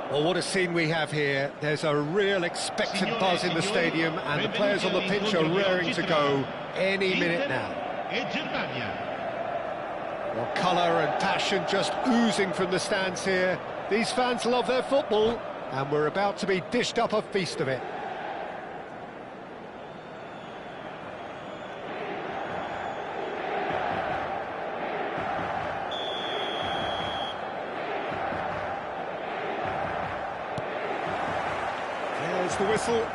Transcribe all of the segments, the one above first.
Well, what a scene we have here. There's a real expectant buzz in the stadium, and the players on the pitch are raring to go any minute now. Well, colour and passion just oozing from the stands here. These fans love their football, and we're about to be dished up a feast of it. There's the whistle.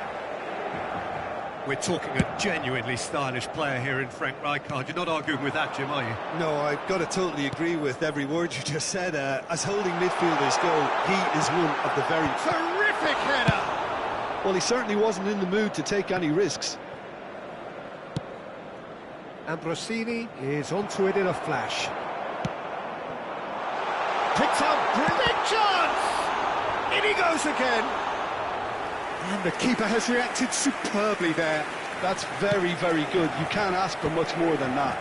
We're talking a genuinely stylish player here in Frank Rijkaard. You're not arguing with that, Jim, are you? No, I've got to totally agree with every word you just said. As holding midfielders go, he is one of the very... Terrific header! Well, he certainly wasn't in the mood to take any risks. Ambrosini is onto it in a flash. Picks up, brilliant chance! In he goes again! And the keeper has reacted superbly there. That's very, very good. You can't ask for much more than that.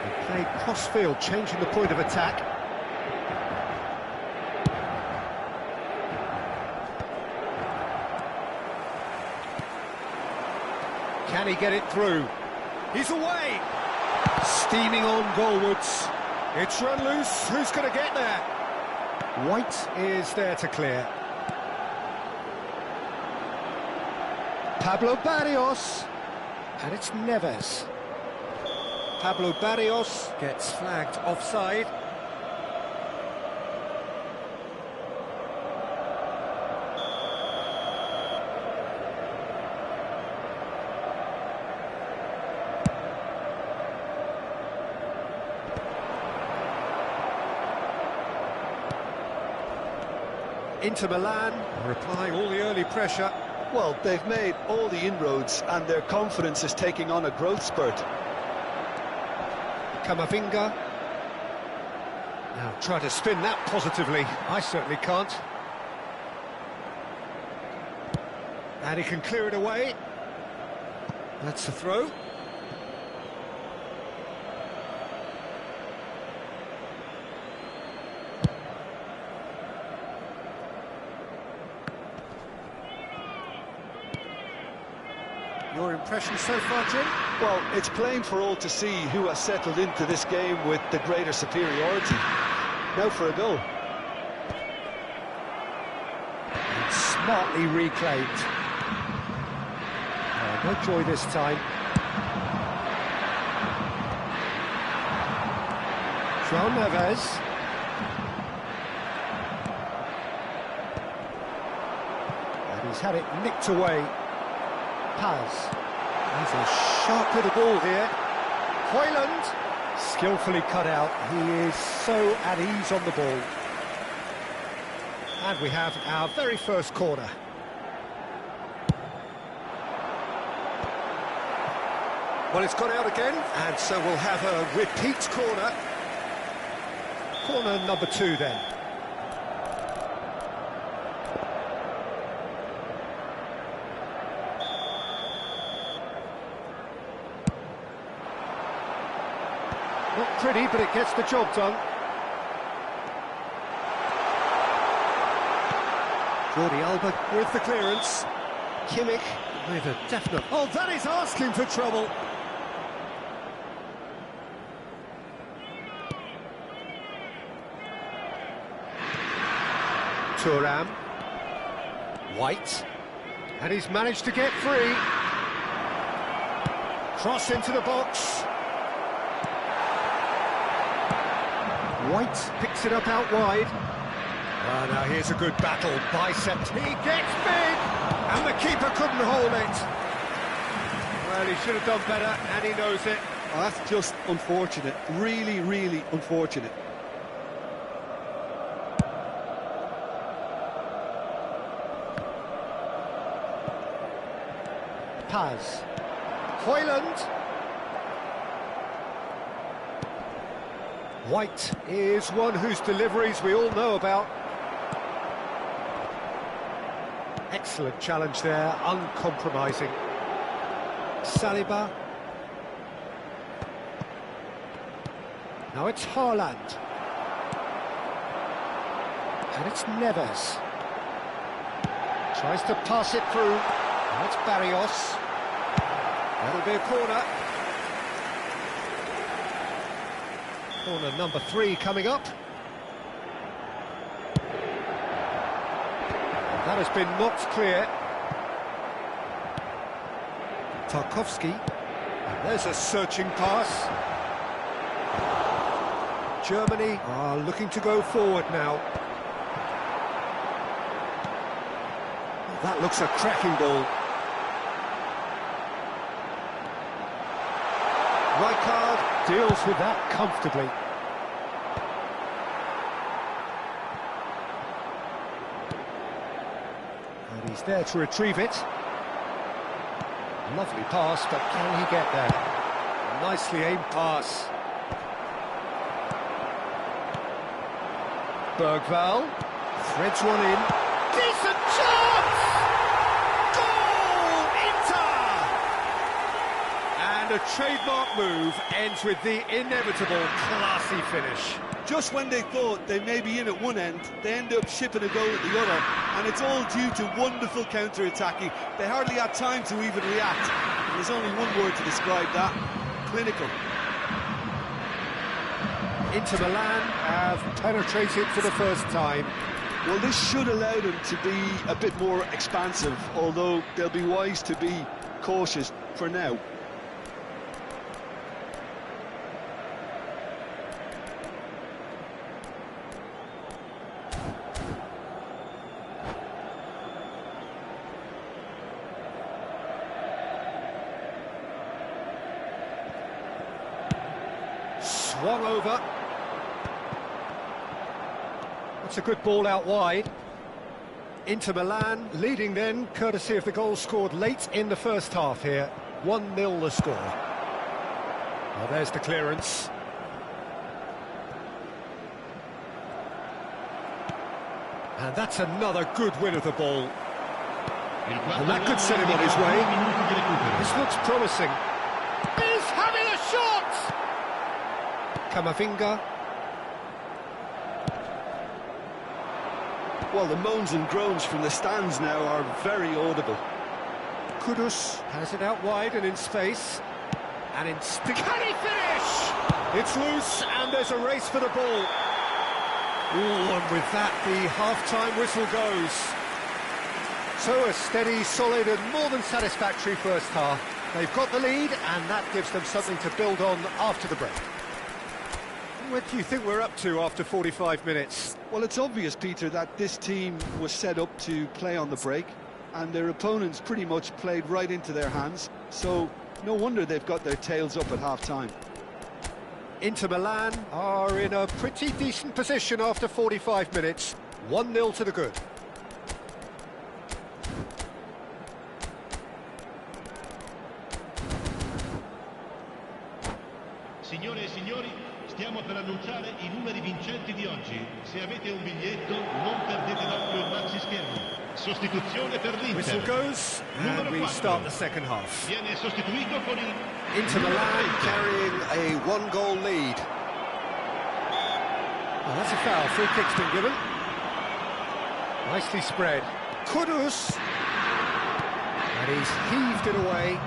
They play cross-field, changing the point of attack. Can he get it through? He's away! Steaming on goalwards. It's run loose. Who's going to get there? White is there to clear. Pablo Barrios, and it's Neves. Pablo Barrios gets flagged offside. Inter Milan are applying all the early pressure. Well, they've made all the inroads and their confidence is taking on a growth spurt. Camavinga. Now try to spin that positively. I certainly can't. And he can clear it away. That's the throw. Your impression so far, Jim? Well, it's plain for all to see who has settled into this game with the greater superiority. Now for a goal. And smartly reclaimed. No joy this time. João Neves. And he's had it nicked away. Paz. He's a sharp little ball here. Højlund, skillfully cut out. He is so at ease on the ball. And we have our very first corner. Well, it's gone out again, and so we'll have a repeat corner. Corner number 2 then. Not pretty, but it gets the job done. Jordi Alba with the clearance. Kimmich with a definite... Oh, that is asking for trouble. Thuram. White. And he's managed to get free. Cross into the box. White picks it up out wide. Oh, now here's a good battle. Bicep. He gets big! And the keeper couldn't hold it. Well, he should have done better, and he knows it. Oh, that's just unfortunate. Really, really unfortunate. Paz. Højlund. White is one whose deliveries we all know about. Excellent challenge there, uncompromising. Saliba. Now it's Haaland. And it's Neves. Tries to pass it through. That's Barrios. That'll be a corner. Corner number 3 coming up. That has been knocked clear. Tarkowski. And there's a searching pass. Germany are looking to go forward now. That looks a cracking ball. Ryger deals with that comfortably. And he's there to retrieve it. Lovely pass, but can he get there? Nicely aimed pass. Bergvall threads one in. Decent chance! Goal! Inter! And a trademark move ends with the inevitable classy finish. Just when they thought they may be in at one end, they end up shipping a goal at the other, and it's all due to wonderful counter-attacking. They hardly had time to even react. And there's only one word to describe that: clinical. Inter Milan have penetrated for the first time. Well, this should allow them to be a bit more expansive, although they'll be wise to be cautious for now. Swung over. That's a good ball out wide. Inter Milan leading then, courtesy of the goal scored late in the first half here. 1-0 the score. Well, there's the clearance. And that's another good win of the ball. And that could set him on his way. This looks promising. He's having a shot! Camavinga. Well, the moans and groans from the stands now are very audible. Kudus has it out wide and in space. And can he finish? It's loose and there's a race for the ball. Ooh, and with that the half-time whistle goes. So a steady, solid and more than satisfactory first half. They've got the lead and that gives them something to build on after the break. What do you think we're up to after 45 minutes? Well, it's obvious, Peter, that this team was set up to play on the break, and their opponents pretty much played right into their hands, so no wonder they've got their tails up at half-time. Inter Milan are in a pretty decent position after 45 minutes. 1-0 to the good. Signore e signori, stiamo per annunciare i numeri vincenti di oggi. Se avete un biglietto, non perdete d'occhio il maxischermo. Sostituzione per l'Inter. Whistle goes, and we start the second half. Viene sostituito con il Inter Milan carrying a 1-goal lead. Well, that's a foul. Free kick's been given. Nicely spread. Kudus. And he's heaved it away.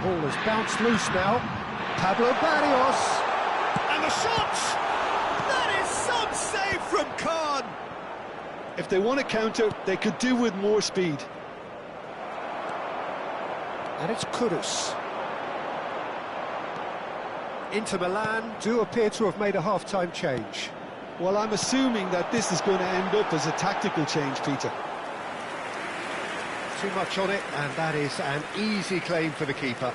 Ball has bounced loose now. Pablo Barrios. And the shot! That is some save from Khan! If they want to counter, they could do with more speed. And it's Kudus. Inter Milan do appear to have made a half-time change. Well, I'm assuming that this is going to end up as a tactical change, Peter. Too much on it, and that is an easy claim for the keeper.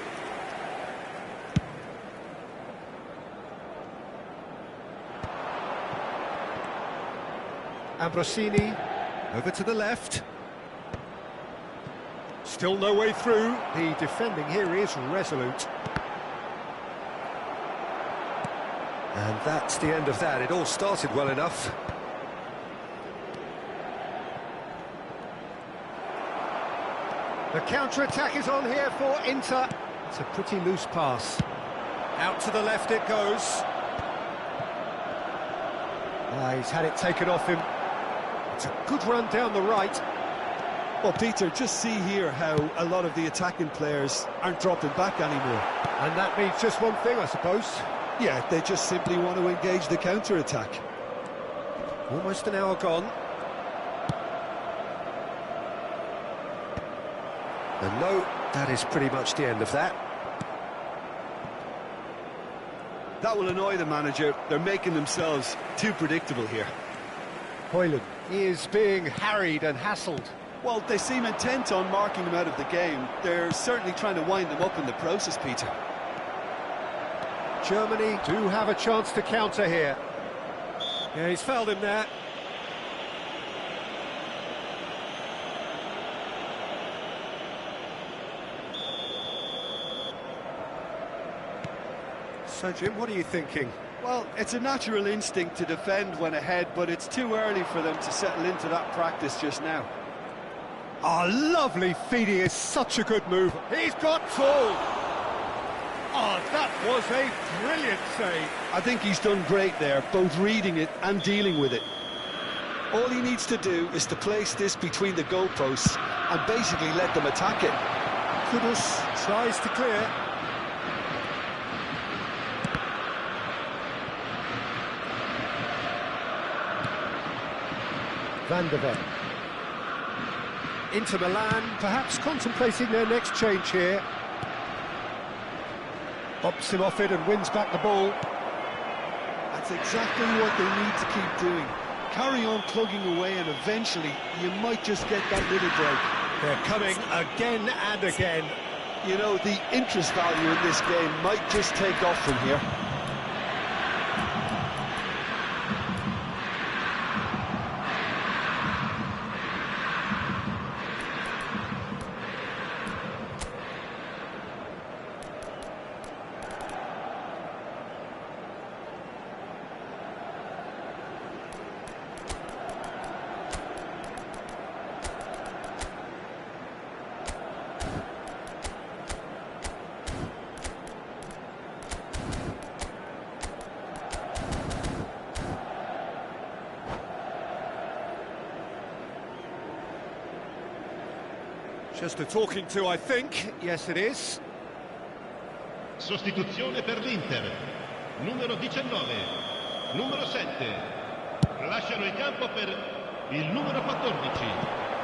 Ambrosini, over to the left. Still no way through. The defending here is resolute. And that's the end of that. It all started well enough. The counter-attack is on here for Inter. It's a pretty loose pass. Out to the left it goes. He's had it taken off him. It's a good run down the right. Well, Peter, just see here how a lot of the attacking players aren't dropping back anymore. And that means just one thing, I suppose. Yeah, they just simply want to engage the counter-attack. Almost an hour gone. And no, that is pretty much the end of that. That will annoy the manager. They're making themselves too predictable here. Højlund is being harried and hassled. Well, they seem intent on marking him out of the game. They're certainly trying to wind him up in the process, Peter. Germany do have a chance to counter here. Yeah, he's fouled him there. So, Jim, what are you thinking? Well, it's a natural instinct to defend when ahead, but it's too early for them to settle into that practice just now. Oh, lovely feeding is such a good move. He's got tall. Oh, that was a brilliant save. I think he's done great there, both reading it and dealing with it. All he needs to do is to place this between the goalposts and basically let them attack it. Kudus tries to clear. Van der Ven. Inter Milan, perhaps contemplating their next change here. Bops him off it and wins back the ball. That's exactly what they need to keep doing. Carry on plugging away and eventually you might just get that little break. They're coming again and again. You know, the interest value in this game might just take off from here. Just a talking to, I think. Yes, it is. Sostituzione per l'Inter. Numero 19, numero 7. Lasciano il campo per il numero 14.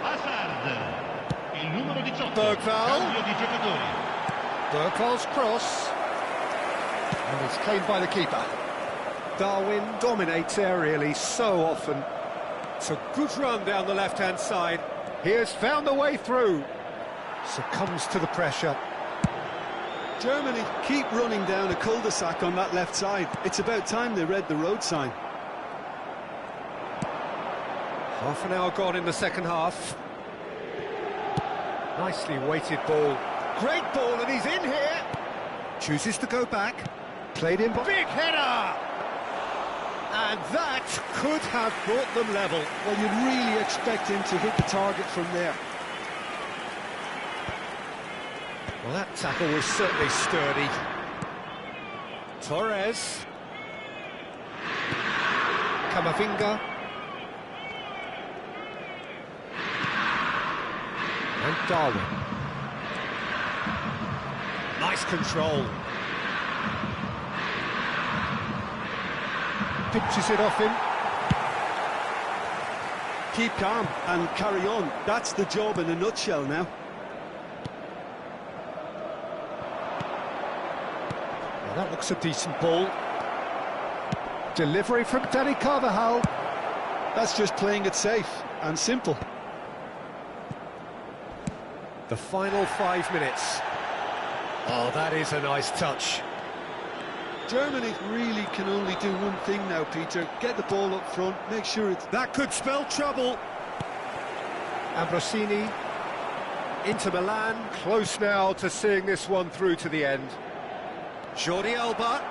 Hazard. Il numero 18. Bergvall. Cambio di giocatori. Bergvall's cross. And it's claimed by the keeper. Darwin dominates aerially so often. It's a good run down the left-hand side. He has found the way through. Succumbs to the pressure. Germany keep running down a cul-de-sac on that left side. It's about time they read the road sign. Half an hour gone in the second half. Nicely weighted ball. Great ball, and he's in here. Chooses to go back. Played in. Big header! And that could have brought them level. Well, you'd really expect him to hit the target from there. Well, that tackle was certainly sturdy. Torres. Camavinga. And Darwin. Nice control. Pitches it off him. Keep calm and carry on. That's the job in a nutshell now. Well, that looks a decent ball. Delivery from Dani Carvajal. That's just playing it safe and simple. The final 5 minutes. Oh, that is a nice touch. Germany really can only do one thing now, Peter. Get the ball up front, make sure it's... That could spell trouble. Ambrosini. Inter Milan, close now to seeing this one through to the end. Jordi Alba.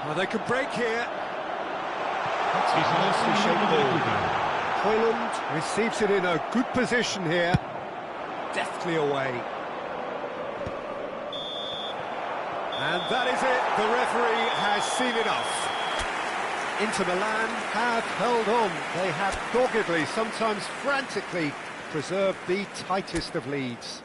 Oh, they can break here. That's a nicely shaped ball. Højlund receives it in a good position here. Deftly away. And that is it, the referee has seen enough. Inter Milan have held on. They have doggedly, sometimes frantically, preserved the tightest of leads.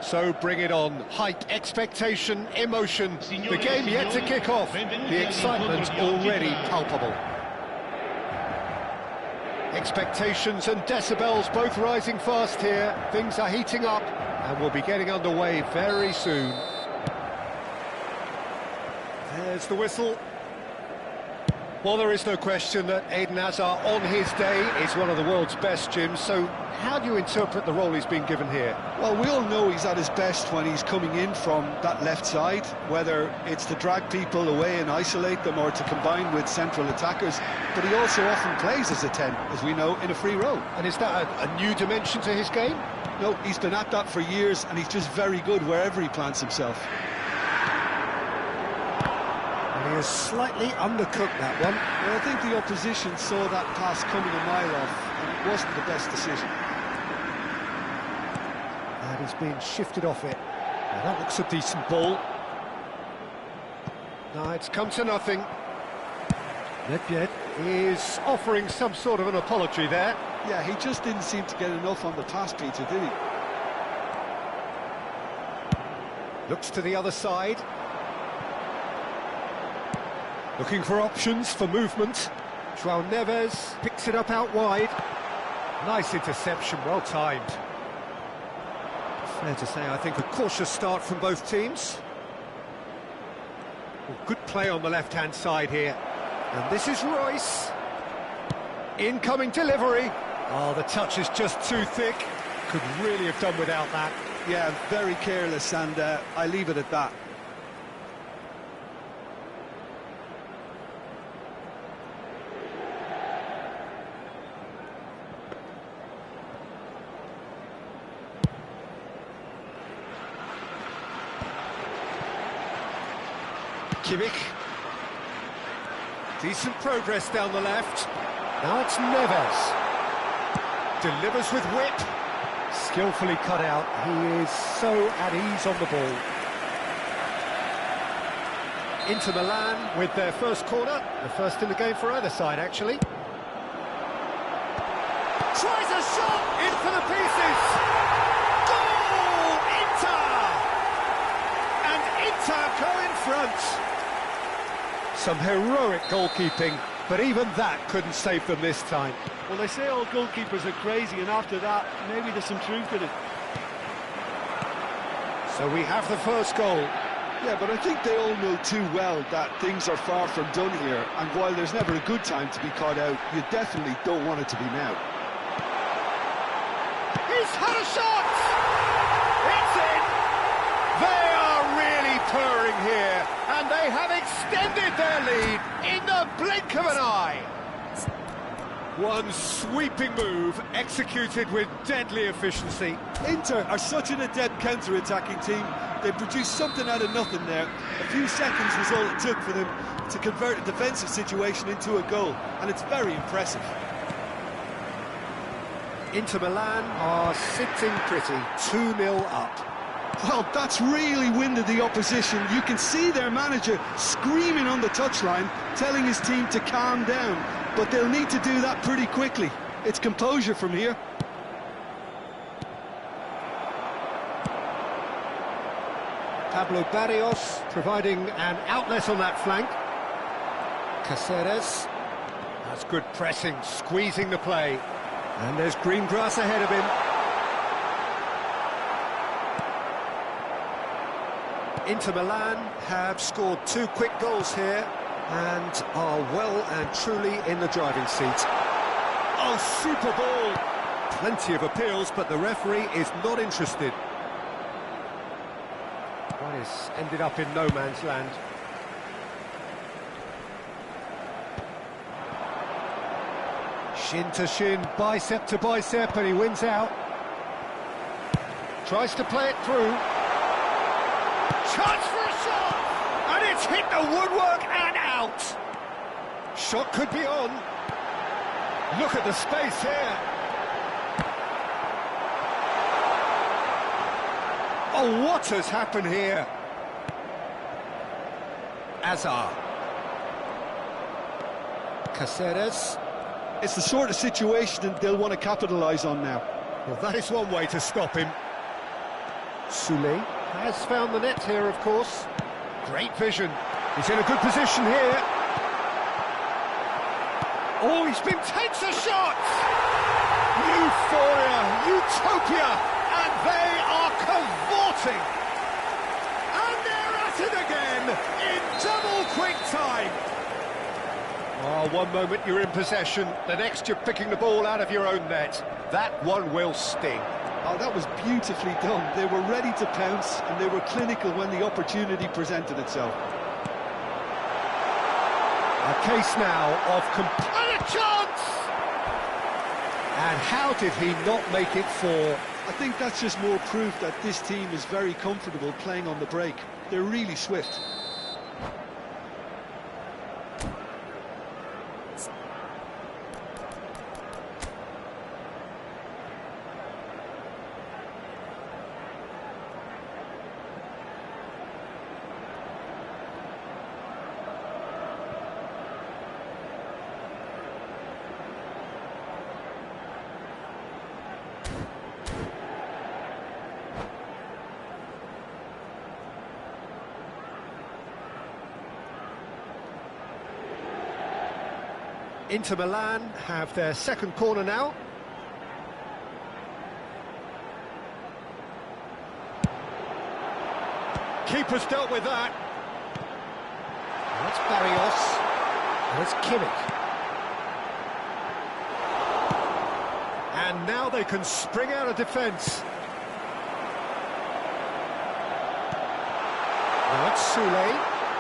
So bring it on. Hype, expectation, emotion. The game yet to kick off. The excitement already palpable. Expectations and decibels both rising fast here. Things are heating up and we'll be getting underway very soon. There's the whistle. Well, there is no question that Eden Hazard on his day is one of the world's best, Jim, so how do you interpret the role he's been given here? Well, we all know he's at his best when he's coming in from that left side, whether it's to drag people away and isolate them or to combine with central attackers, but he also often plays as a 10, as we know, in a free role. And is that a new dimension to his game? No, he's been at that for years and he's just very good wherever he plants himself. He has slightly undercooked that one. Well, I think the opposition saw that pass coming a mile off, and it wasn't the best decision. And he's been shifted off it. Now, that looks a decent ball. No, it's come to nothing. Ledbetter is offering some sort of an apology there. Yeah, he just didn't seem to get enough on the pass, Peter, did he? Looks to the other side. Looking for options for movement. João Neves picks it up out wide. Nice interception, well timed. Fair to say, I think, a cautious start from both teams. Well, good play on the left-hand side here. And this is Royce. Incoming delivery. Oh, the touch is just too thick. Could really have done without that. Yeah, very careless, and I leave it at that. Kimmich. Decent progress down the left. Now it's Neves. Delivers with whip. Skillfully cut out. He is so at ease on the ball. Inter Milan with their first corner. The first in the game for either side, actually. Tries a shot! In for the pieces! Goal! Inter! And Inter go in front. Some heroic goalkeeping, but even that couldn't save them this time. Well, they say all goalkeepers are crazy, and after that, maybe there's some truth in it. So we have the first goal. Yeah, but I think they all know too well that things are far from done here, and while there's never a good time to be caught out, you definitely don't want it to be now. He's had a shot! It's in! They are really purring here, and they have extended their lead in the blink of an eye. One sweeping move executed with deadly efficiency. Inter are such an adept counter-attacking team. They produced something out of nothing there. A few seconds was all it took for them to convert a defensive situation into a goal, and it's very impressive. Inter Milan are sitting pretty, 2-0 up. Well, that's really winded the opposition. You can see their manager screaming on the touchline, telling his team to calm down, but they'll need to do that pretty quickly. It's composure from here. Pablo Barrios providing an outlet on that flank. Caceres. That's good pressing, squeezing the play. And there's green grass ahead of him. Inter Milan have scored 2 quick goals here and are well and truly in the driving seat. Oh, super ball! Plenty of appeals, but the referee is not interested. Juarez ended up in no man's land. Shin to shin, bicep to bicep, and he wins out. Tries to play it through. Chance for a shot! And it's hit the woodwork and out! Shot could be on. Look at the space here. Oh, what has happened here? Hazard. Caceres. It's the sort of situation that they'll want to capitalise on now. Well, that is one way to stop him. Soulé has found the net here, of course. Great vision. He's in a good position here. Oh, takes a shot! Euphoria, utopia, and they are cavorting. And they're at it again in double quick time. Oh, one moment you're in possession, the next you're picking the ball out of your own net. That one will sting. Oh, that was beautifully done. They were ready to pounce, and they were clinical when the opportunity presented itself. A case now of complete chance! And how did he not make it four? I think that's just more proof that this team is very comfortable playing on the break. They're really swift. Inter Milan have their second corner now. Keeper's dealt with that. That's Barrios. And it's Kimmich. And now they can spring out of defence. Now it's Soulé.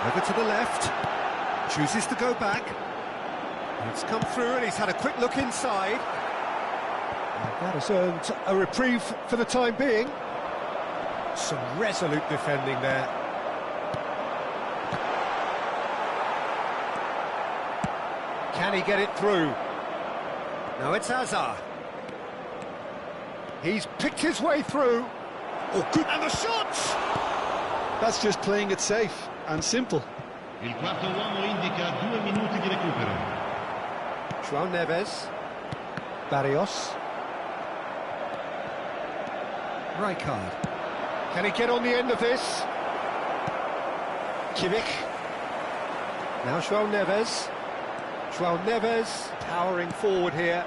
Over to the left. Chooses to go back. It's come through and he's had a quick look inside. And that has earned a reprieve for the time being. Some resolute defending there. Can he get it through? No, it's Hazard. He's picked his way through. Oh, good. And the shots! That's just playing it safe and simple. Il quarto uomo indica 2 minuti di recupero. João Neves, Barrios, Rijkaard. Can he get on the end of this? Kimmich. Now João Neves. João Neves powering forward here.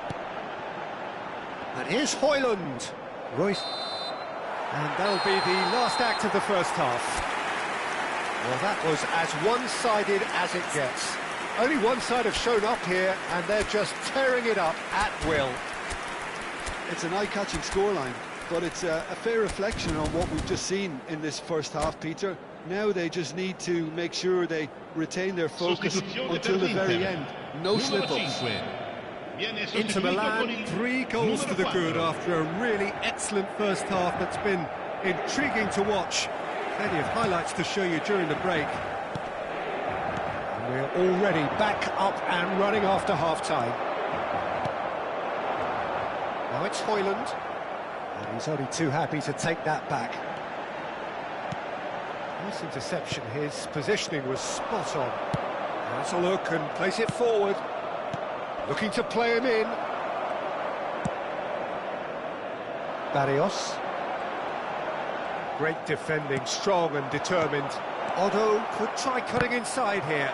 And here's Højlund. Royce. And that'll be the last act of the first half. Well, that was as one-sided as it gets. Only one side have shown up here, and they're just tearing it up at will. It's an eye-catching scoreline, but it's a fair reflection on what we've just seen in this first half, Peter. Now they just need to make sure they retain their focus until the very end. No slip-ups. Inter Milan, 3 goals to the good after a really excellent first half that's been intriguing to watch. Plenty of highlights to show you during the break. We're already back up and running after half-time. Now it's Højlund, and he's only too happy to take that back. Nice interception, his positioning was spot on. That's a look and place it forward. Looking to play him in. Barrios. Great defending, strong and determined. Otto could try cutting inside here.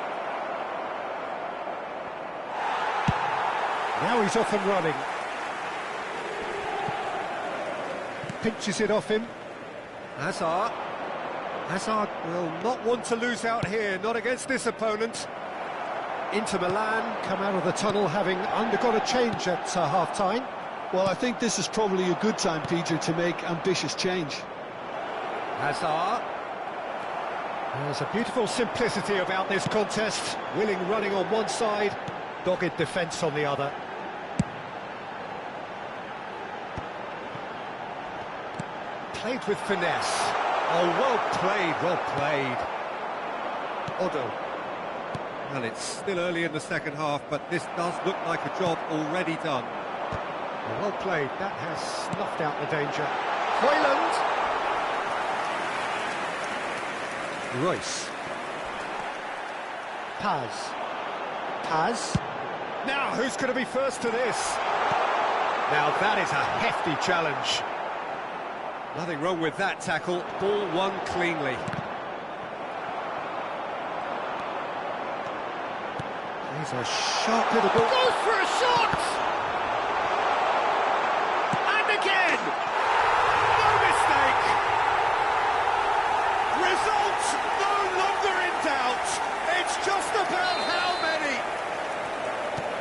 Now he's off and running. Pinches it off him. Hazard. Hazard will not want to lose out here, not against this opponent. Inter Milan come out of the tunnel having undergone a change at half-time. Well, I think this is probably a good time, Peter, to make ambitious change. Hazard. There's a beautiful simplicity about this contest. Willing running on one side, dogged defence on the other. Played with finesse. Oh, well played, well played. Otto. Well, it's still early in the second half, but this does look like a job already done. Well played, that has snuffed out the danger. Højlund. Royce. Paz. Now, who's going to be first to this? Now, that is a hefty challenge. Nothing wrong with that tackle. Ball won cleanly. He's a sharp little ball. Goes for a shot! And again! No mistake! Results no longer in doubt. It's just about how many.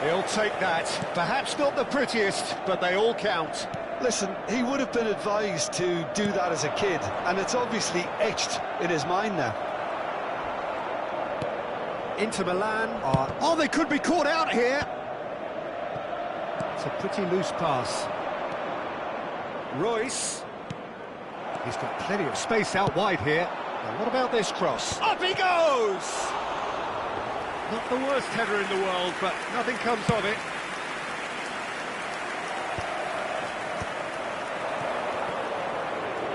He'll take that. Perhaps not the prettiest, but they all count. Listen, he would have been advised to do that as a kid, and it's obviously etched in his mind now. Inter Milan are... Oh, they could be caught out here! It's a pretty loose pass. Royce. He's got plenty of space out wide here. Now, what about this cross? Up he goes! Not the worst header in the world, but nothing comes of it.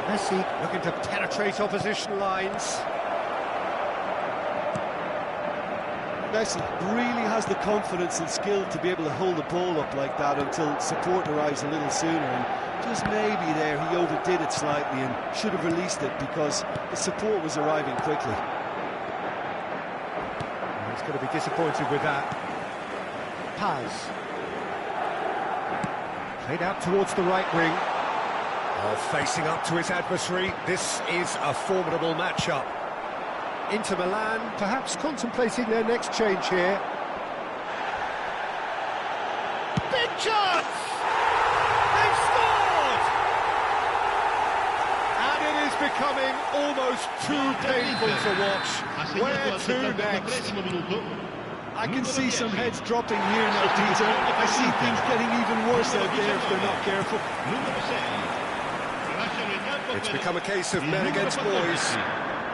Messi looking to penetrate opposition lines. Messi really has the confidence and skill to be able to hold the ball up like that until support arrives a little sooner, and just maybe there he overdid it slightly and should have released it because the support was arriving quickly. He's going to be disappointed with that. Paz. Played out towards the right wing. Oh, facing up to his adversary. This is a formidable matchup. Inter Milan perhaps contemplating their next change here. Big chance! They've scored! And it is becoming almost too painful to watch. Where to next? I can see some heads dropping here now, Peter. I see things getting even worse out there if they're not careful. It's become a case of men against boys.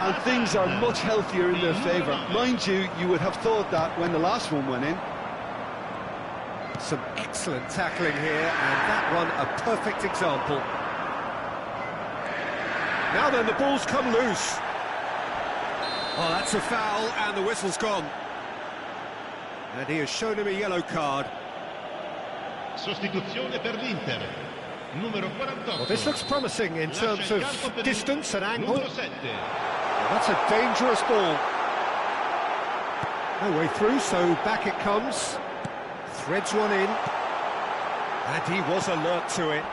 And things are much healthier in their favour. Mind you, you would have thought that when the last one went in. Some excellent tackling here, and that one a perfect example. Now then, the ball's come loose. Oh, that's a foul, and the whistle's gone. And he has shown him a yellow card. Sostituzione per l'Inter. Numero 48. Well, this looks promising in terms of distance and angle. Numero 7. That's a dangerous ball. No way through, so back it comes. Threads one in. And he was alert to it.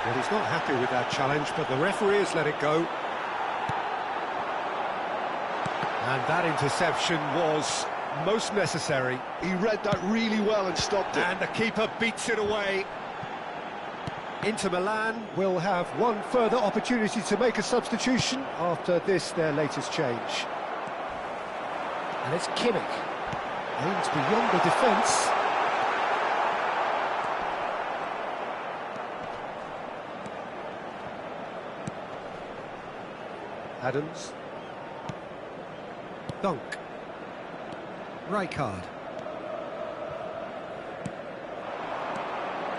Well, he's not happy with that challenge, but the referee has let it go. And that interception was most necessary. He read that really well and stopped it. And the keeper beats it away. Inter Milan will have one further opportunity to make a substitution after this, their latest change. And it's Kimmich. Aims beyond the defence. Adams. Dunk. Ryger.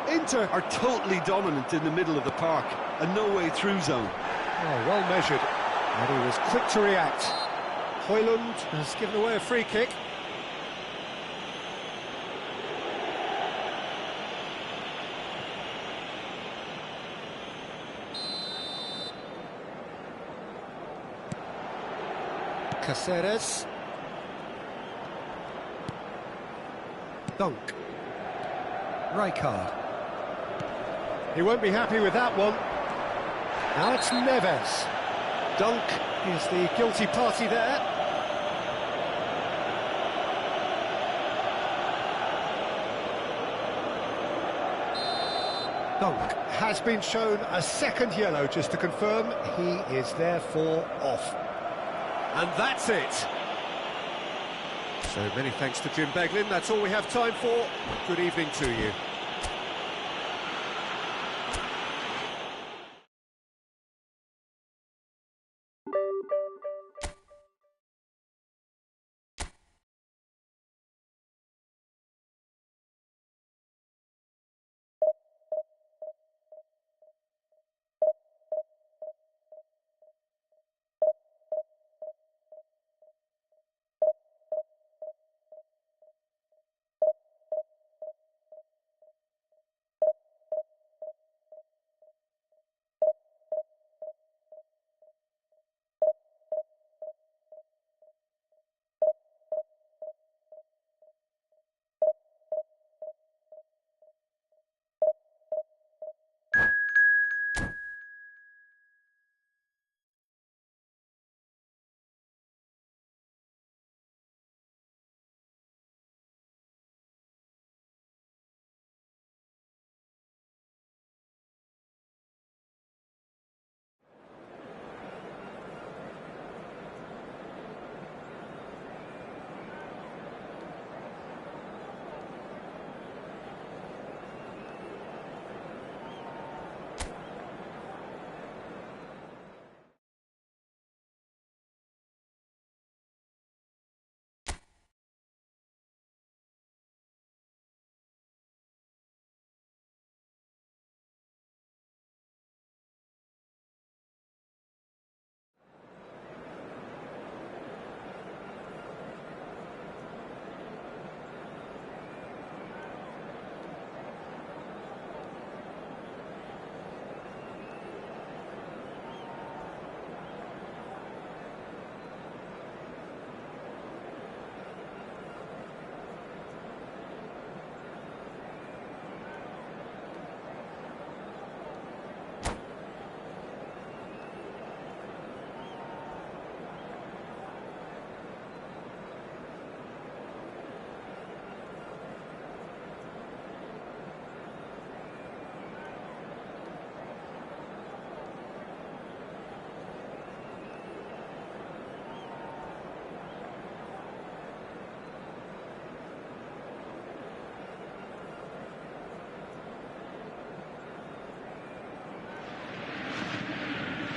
Inter are totally dominant in the middle of the park, a no-way-through zone. Oh, well measured. And he was quick to react. Højlund has given away a free kick. Caceres. Dunk. Rijkaard. He won't be happy with that one. Now it's Neves. Dunk is the guilty party there. Dunk has been shown a second yellow, just to confirm. He is therefore off. And that's it. So many thanks to Jim Beglin. That's all we have time for. Good evening to you.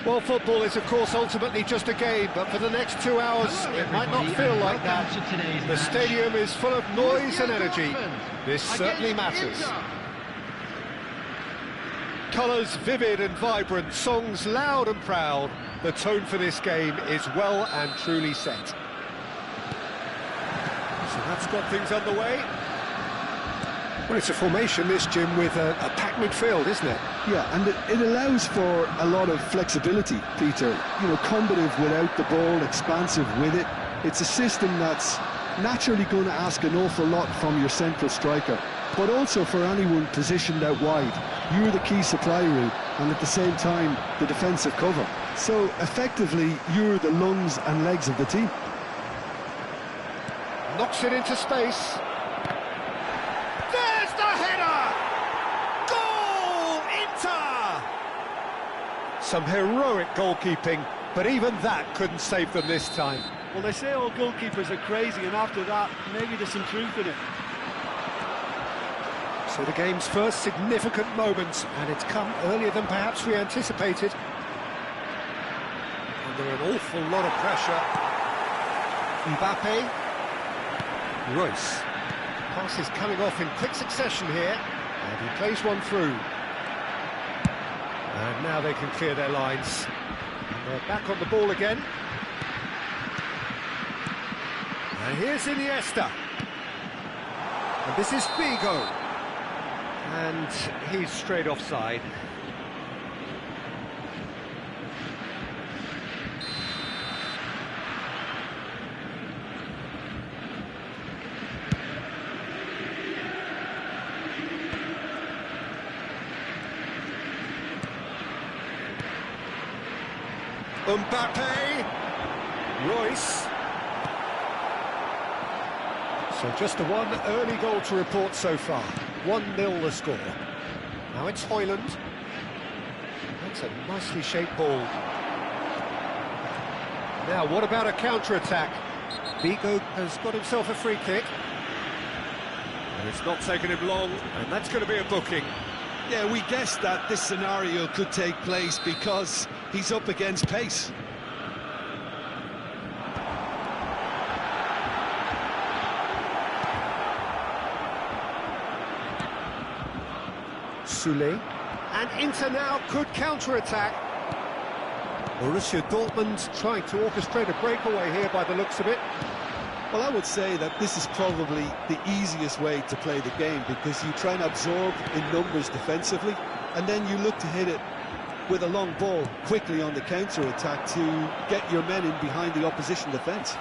Well, football is, of course, ultimately just a game, but for the next 2 hours, it might not feel like that. The stadium is full of noise and energy. This certainly matters. Colours vivid and vibrant, songs loud and proud. The tone for this game is well and truly set. So that's got things underway. Well, it's a formation, this, Jim, with a packed midfield, isn't it? Yeah, and it allows for a lot of flexibility, Peter. You know, combative without the ball, expansive with it. It's a system that's naturally going to ask an awful lot from your central striker, but also for anyone positioned out wide. You're the key supply route, and at the same time, the defensive cover. So, effectively, you're the lungs and legs of the team. Knocks it into space. There's the header! Goal! Inter! Some heroic goalkeeping, but even that couldn't save them this time. Well, they say all goalkeepers are crazy, and after that, maybe there's some truth in it. So the game's first significant moment, and it's come earlier than perhaps we anticipated. Under an awful lot of pressure. Mbappe. Royce. Passes coming off in quick succession here, and he plays one through. And now they can clear their lines. And they're back on the ball again. And here's Iniesta. And this is Figo. And he's straight offside. Mbappe, Royce. So just the one early goal to report so far. 1-0 the score. Now it's Højlund. That's a nicely shaped ball. Now what about a counter-attack? Figo has got himself a free kick. And it's not taken him long, and that's going to be a booking. Yeah, we guessed that this scenario could take place because he's up against pace. Soule. And Inter now could counter-attack. Borussia Dortmund trying to orchestrate a breakaway here by the looks of it. Well, I would say that this is probably the easiest way to play the game, because you try and absorb in numbers defensively, and then you look to hit it with a long ball quickly on the counter-attack to get your men in behind the opposition defence.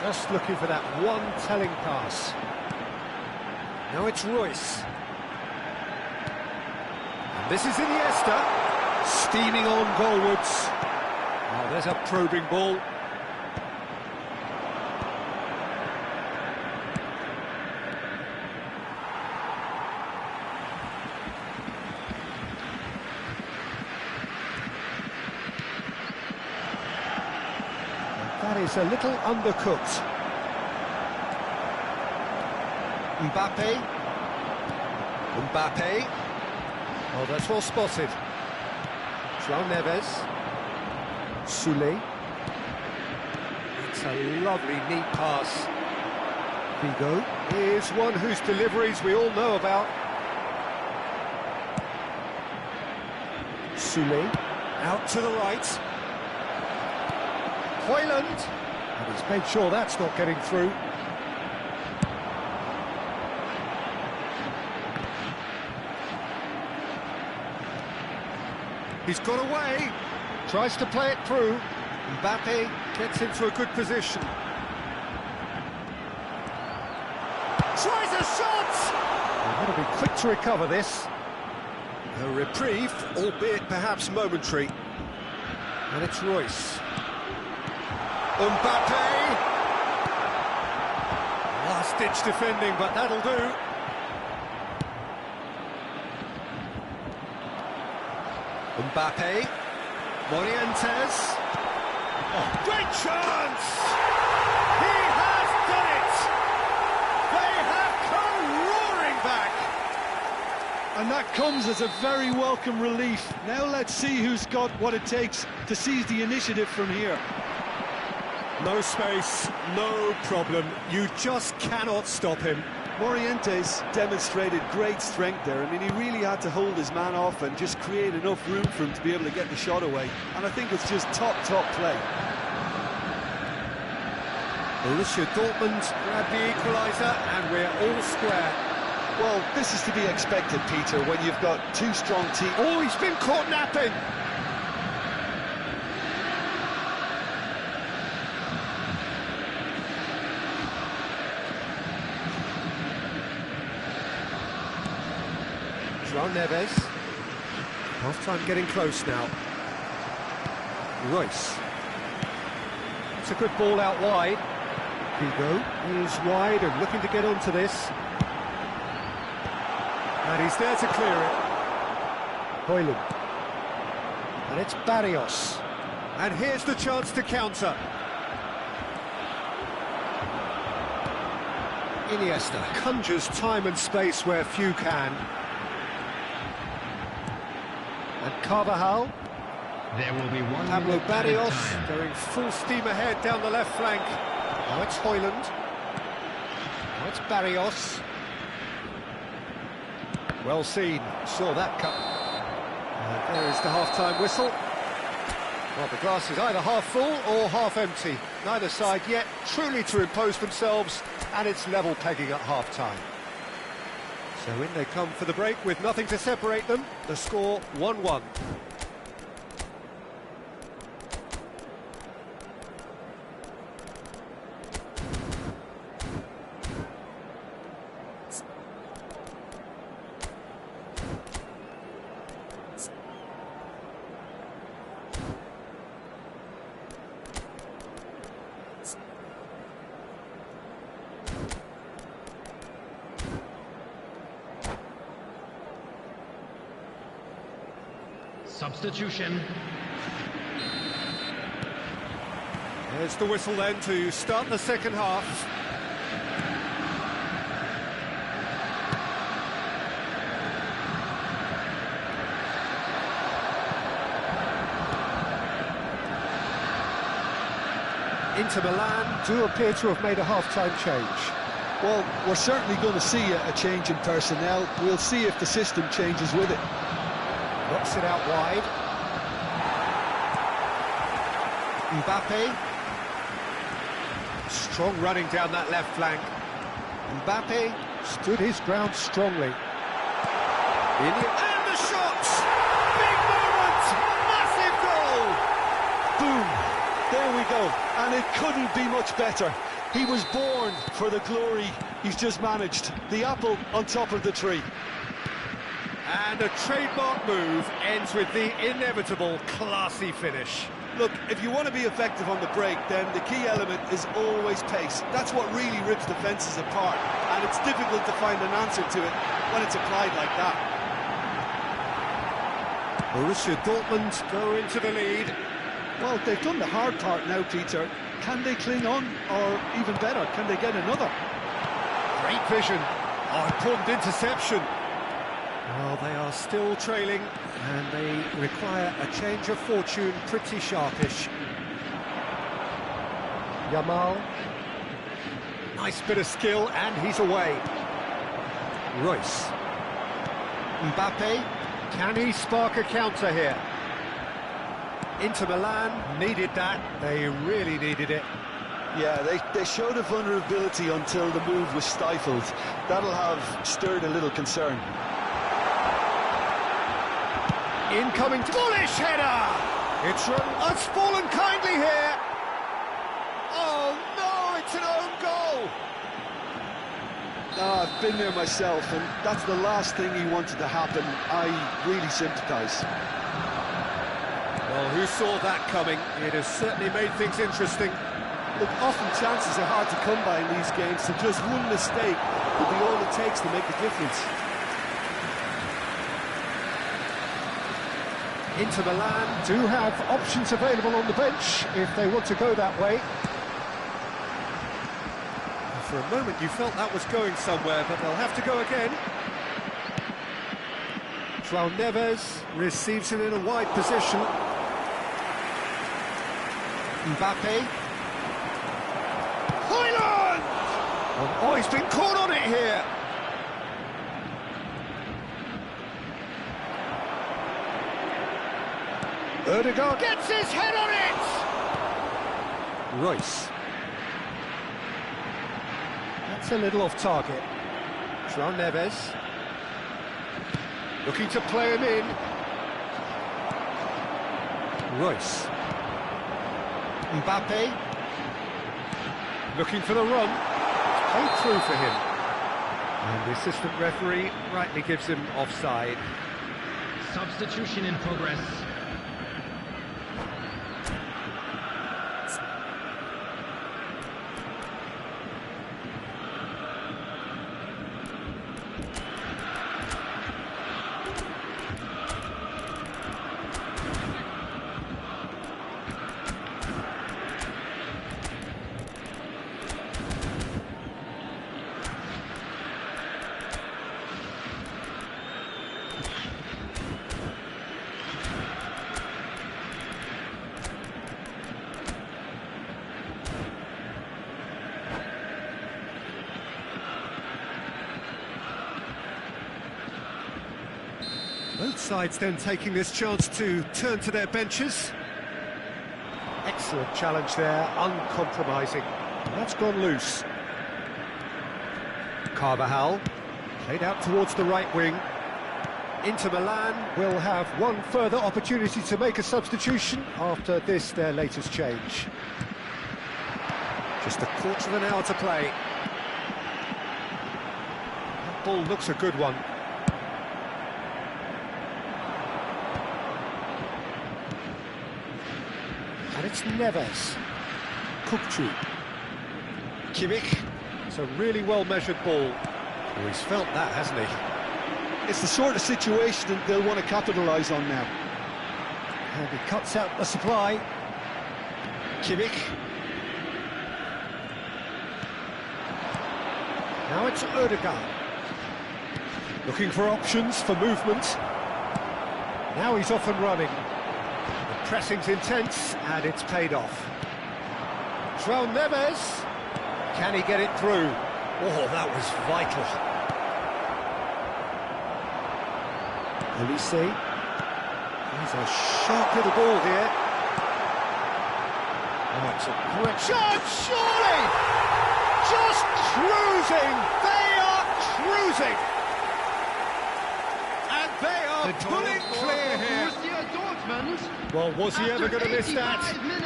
Just looking for that one telling pass. Now it's Royce. And this is Iniesta, steaming on goalwards. Oh, there's a probing ball. That is a little undercooked. Mbappe. Oh, that's well spotted. João Neves. Soule. It's a lovely, neat pass. Figo is one whose deliveries we all know about. Soule. Out to the right. Højlund, and he's made sure that's not getting through. He's got away, tries to play it through. Mbappe gets into a good position. Tries a shot! They've got to be quick to recover this. A reprieve, albeit perhaps momentary. And it's Royce. Mbappe! Last-ditch defending, but that'll do. Mbappe. Morientes. Oh, great chance! He has done it! They have come roaring back! And that comes as a very welcome relief. Now let's see who's got what it takes to seize the initiative from here. No space, no problem. You just cannot stop him. Morientes demonstrated great strength there. I mean, he really had to hold his man off and just create enough room for him to be able to get the shot away. And I think it's just top play. Borussia Dortmund grab the equaliser, and we're all square. Well, this is to be expected, Peter, when you've got two strong teams. Oh, he's been caught napping! João Neves. Half-time getting close now. Royce. It's a good ball out wide. Hugo is wide and looking to get onto this. And he's there to clear it. Højlund. And it's Barrios. And here's the chance to counter. Iniesta conjures time and space where few can. And Carvajal. There will be one Pablo minute Barrios time. going full steam ahead down the left flank. Now it's Højlund. Now it's Barrios. Well seen, saw that cut. And there is the half-time whistle. Well, the glass is either half full or half empty. Neither side yet truly to impose themselves, and it's level pegging at half-time. So in they come for the break with nothing to separate them. The score 1-1. Substitution. There's the whistle then to start the second half. Inter Milan do appear to have made a half-time change. Well, we're certainly going to see a change in personnel. We'll see if the system changes with it. Knocks it out wide. Mbappe. Strong running down that left flank. Mbappe stood his ground strongly. And the shot! Big moment! Massive goal! Boom! There we go. And it couldn't be much better. He was born for the glory he's just managed. The apple on top of the tree. And a trademark move ends with the inevitable classy finish. Look, if you want to be effective on the break, then the key element is always pace. That's what really rips defences apart, and it's difficult to find an answer to it when it's applied like that. Borussia Dortmund go into the lead. Well, they've done the hard part now, Peter. Can they cling on, or even better, can they get another? Great vision. Oh, important interception. Well, they are still trailing, and they require a change of fortune pretty sharpish. Yamal. Nice bit of skill, and he's away. Royce. Mbappe. Can he spark a counter here? Inter Milan needed that. They really needed it. Yeah, they showed a vulnerability until the move was stifled. That'll have stirred a little concern. Incoming bullish header! It's fallen kindly here! Oh no, it's an own goal! I've been there myself, and that's the last thing he wanted to happen. I really sympathise. Well, who saw that coming? It has certainly made things interesting. Look, often chances are hard to come by in these games, so just one mistake will be all it takes to make the difference. Inter Milan do have options available on the bench if they want to go that way. For a moment you felt that was going somewhere, but they'll have to go again. João Neves receives it in a wide position. Mbappe. Højlund! Oh, he's been caught on it here. Ødegaard gets his head on it! Royce. That's a little off target. João Neves. Looking to play him in. Royce. Mbappe. Looking for the run. It's played through for him. And the assistant referee rightly gives him offside. Substitution in progress. Both sides then taking this chance to turn to their benches. Excellent challenge there, uncompromising. That's gone loose. Carvajal, played out towards the right wing. Inter Milan will have one further opportunity to make a substitution after this, their latest change. Just a quarter of an hour to play. That ball looks a good one. And it's Neves. Kukçu. Kimmich. It's a really well-measured ball. Oh, he's felt that, hasn't he? It's the sort of situation that they'll want to capitalise on now. And he cuts out the supply. Kimmich. Now it's Ødegaard. Looking for options for movement. Now he's off and running. The pressing's intense, and it's paid off. João Neves. Can he get it through? Oh, that was vital. Elise. He's a sharp little ball here. Oh, it's a great shot, surely! Just cruising! They are cruising! And they are pulling clear here. Well, was he ever going to miss that?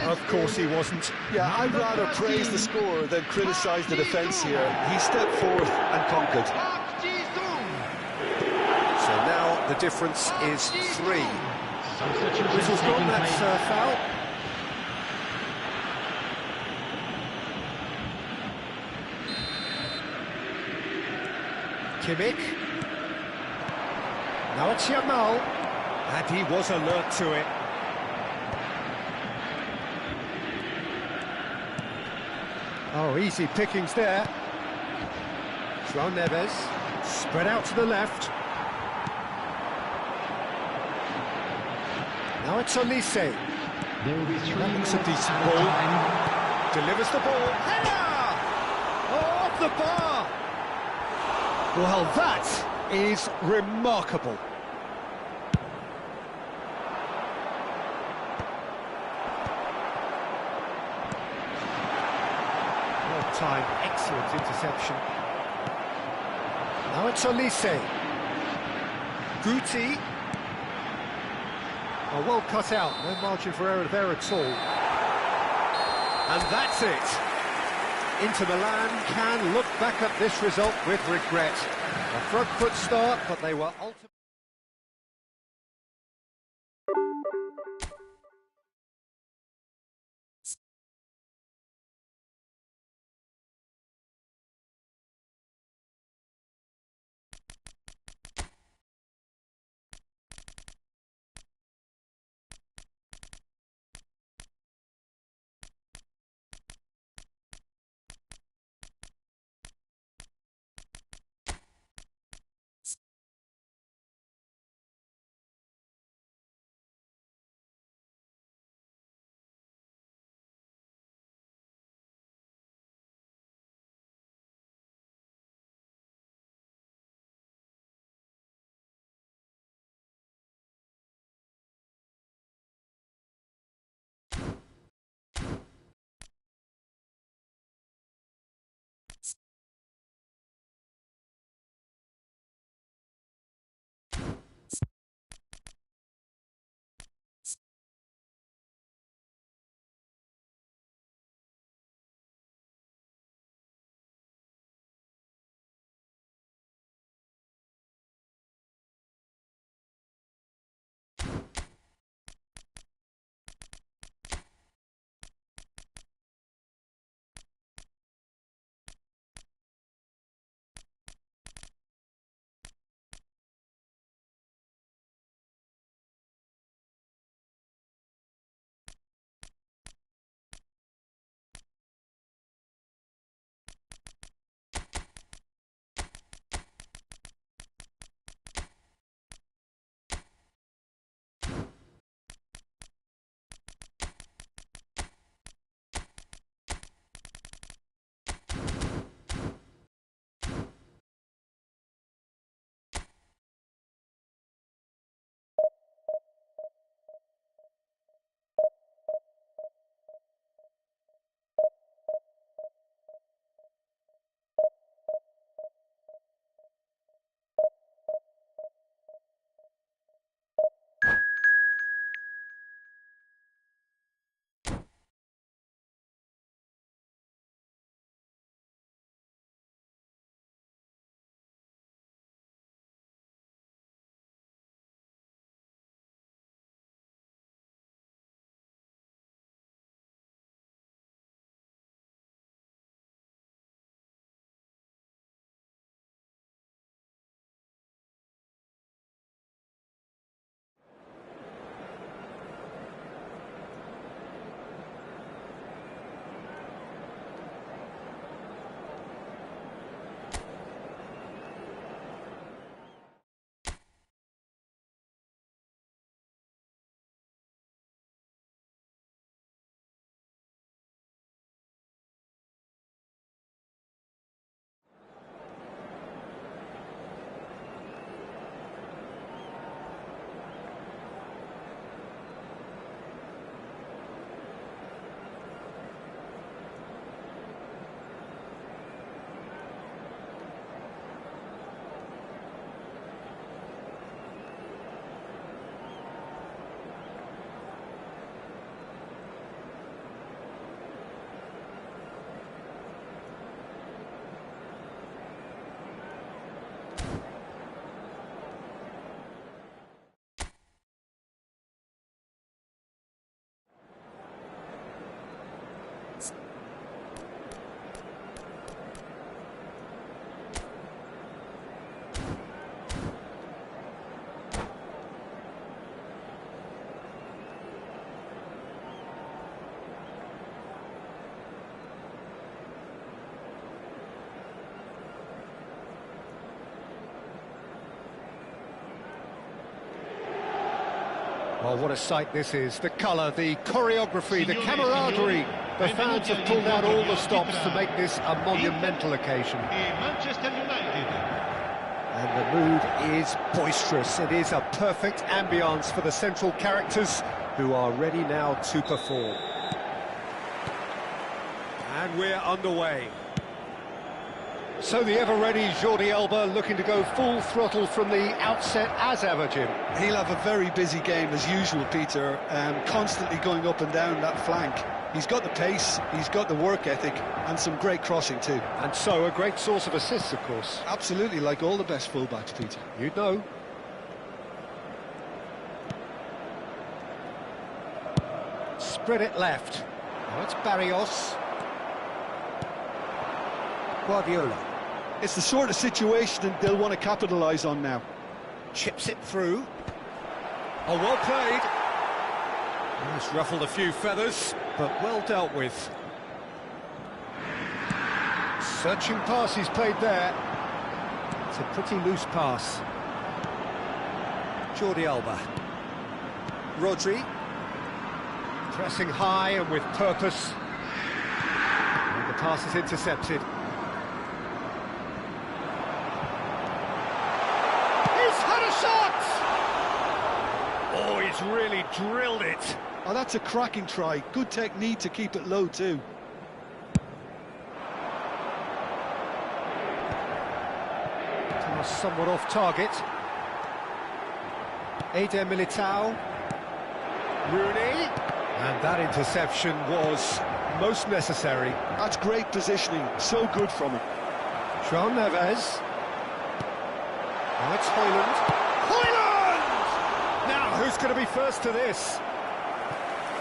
Of course he wasn't. Yeah, I'd rather praise the scorer than criticise the defence here. He stepped forth and conquered. So now the difference is 3. Whistle's gone, that's foul. Kimmich. Now it's Yamal. And he was alert to it. Oh, easy pickings there. João Neves. Spread out to the left. Now it's Elise. That looks a decent ball. Delivers the ball. Header! Oh, off the bar! Well, that is remarkable. Well timed, excellent interception. Now it's Elise. Guti. Oh, well cut out, no margin for error there at all. And that's it. Inter Milan can look back at this result with regret. A front foot start, but they were ultimately... Oh, what a sight this is. The colour, the choreography, the camaraderie. The fans have pulled out all the stops to make this a monumental occasion. Manchester United. And the mood is boisterous. It is a perfect ambience for the central characters who are ready now to perform. And we're underway. So the ever-ready Jordi Alba looking to go full throttle from the outset as ever, Jim. He'll have a very busy game as usual, Peter, constantly going up and down that flank. He's got the pace, he's got the work ethic, and some great crossing too. And so a great source of assists, of course. Absolutely, like all the best fullbacks, Peter. You'd know. Spread it left. Oh, it's Barrios. Guardiola. It's the sort of situation that they'll want to capitalise on now. Chips it through. Oh, well played. Oh, it's ruffled a few feathers, but well dealt with. Searching pass he's played there. It's a pretty loose pass. Jordi Alba. Rodri. Pressing high and with purpose. And the pass is intercepted. Shot! Oh, he's really drilled it. Oh, that's a cracking try. Good technique to keep it low too. Pass somewhat off target. Eder Militao. Rooney. And that interception was most necessary. That's great positioning. So good from him. João Neves. Oh, it's Højlund. Now, who's going to be first to this?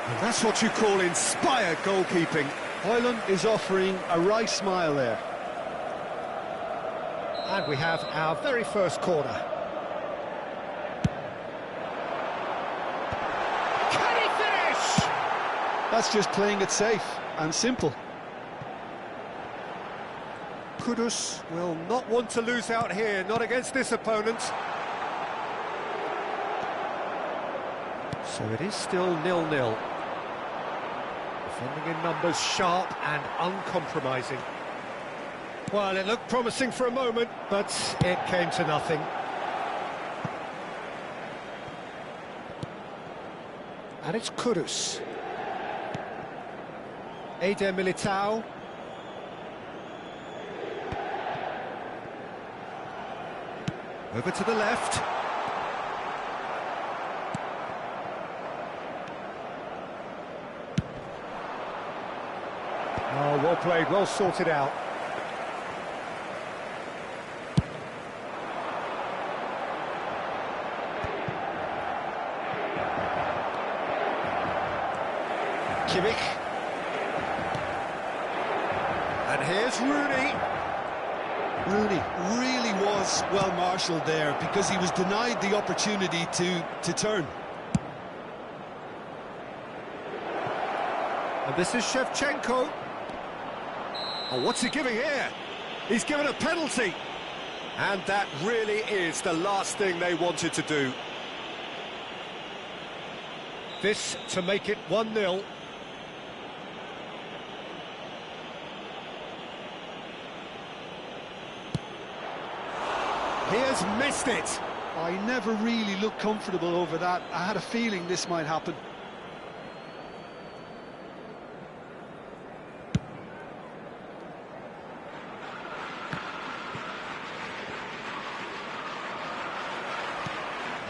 And that's what you call inspired goalkeeping. Højlund is offering a right smile there. And we have our very first corner. Can he finish? That's just playing it safe and simple. Kudus will not want to lose out here, not against this opponent. So it is still 0-0. Defending in numbers, sharp and uncompromising. Well, it looked promising for a moment, but it came to nothing. And it's Kudus. Eder Militao. Over to the left. Oh, well played, well sorted out. Kimmich. And here's Rooney. Rooney really was well marshalled there because he was denied the opportunity to turn. And this is Shevchenko. Oh, what's he giving here? He's given a penalty. And that really is the last thing they wanted to do. This to make it 1-0. He has missed it. I never really looked comfortable over that. I had a feeling this might happen.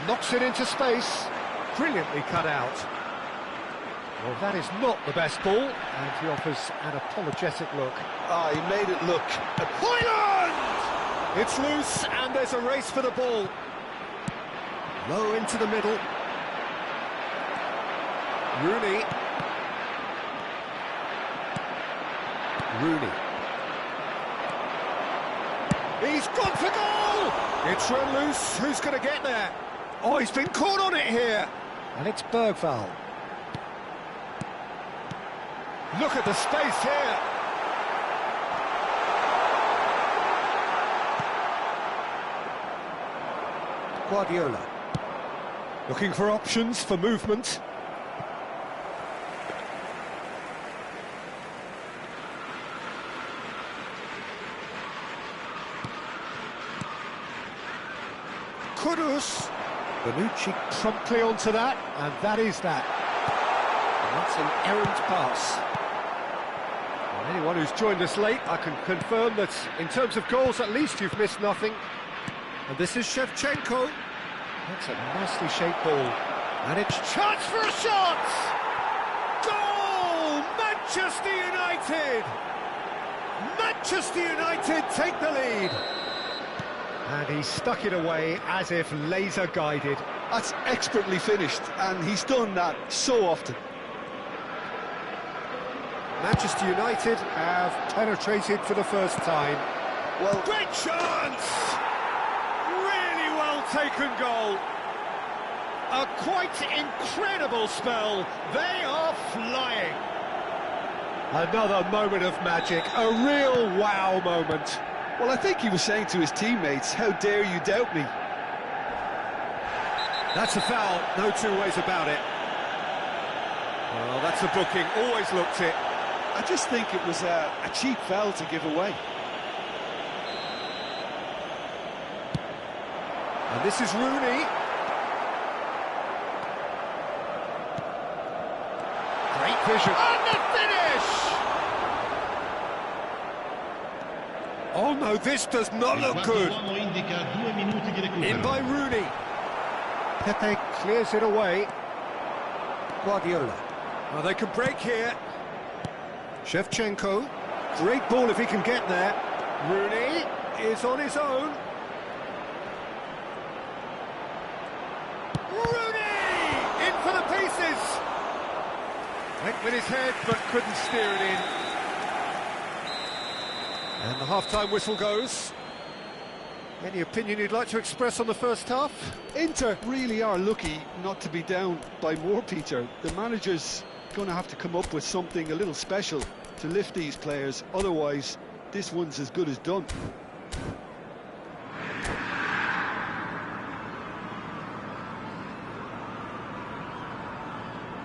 Knocks it into space. Brilliantly cut out. Well, that is not the best ball, and he offers an apologetic look. Ah, he made it look. Højlund! It's loose, and there's a race for the ball. Low into the middle. Rooney. Rooney. He's gone for goal! It's run loose. Who's going to get there? Oh, he's been caught on it here. And it's Bergvall. Look at the space here. Guardiola. Looking for options for movement. Kudus. Bonucci promptly onto that, and that is that. And that's an errant pass. And anyone who's joined us late, I can confirm that in terms of goals, at least you've missed nothing. And this is Shevchenko. That's a nicely shaped ball. And it's chance for a shot! Goal! Manchester United! Manchester United take the lead. And he stuck it away as if laser guided. That's expertly finished, and he's done that so often. Manchester United have penetrated for the first time. Well, great chance! Really well taken goal. A quite incredible spell. They are flying. Another moment of magic, a real wow moment. well, I think he was saying to his teammates, how dare you doubt me? That's a foul, no two ways about it. Well, that's a booking, always looked it. I just think it was a cheap foul to give away. And this is Rooney. Great vision. And the finish! Oh no, this does not look good. In by Rooney. Pepe clears it away. Guardiola. Well, they can break here. Shevchenko. Great ball if he can get there. Rooney is on his own. Rooney! In for the pieces! Went with his head, but couldn't steer it in. And the half-time whistle goes. Any opinion you'd like to express on the first half? Inter really are lucky not to be down by more, Peter. The manager's going to have to come up with something a little special to lift these players, otherwise this one's as good as done.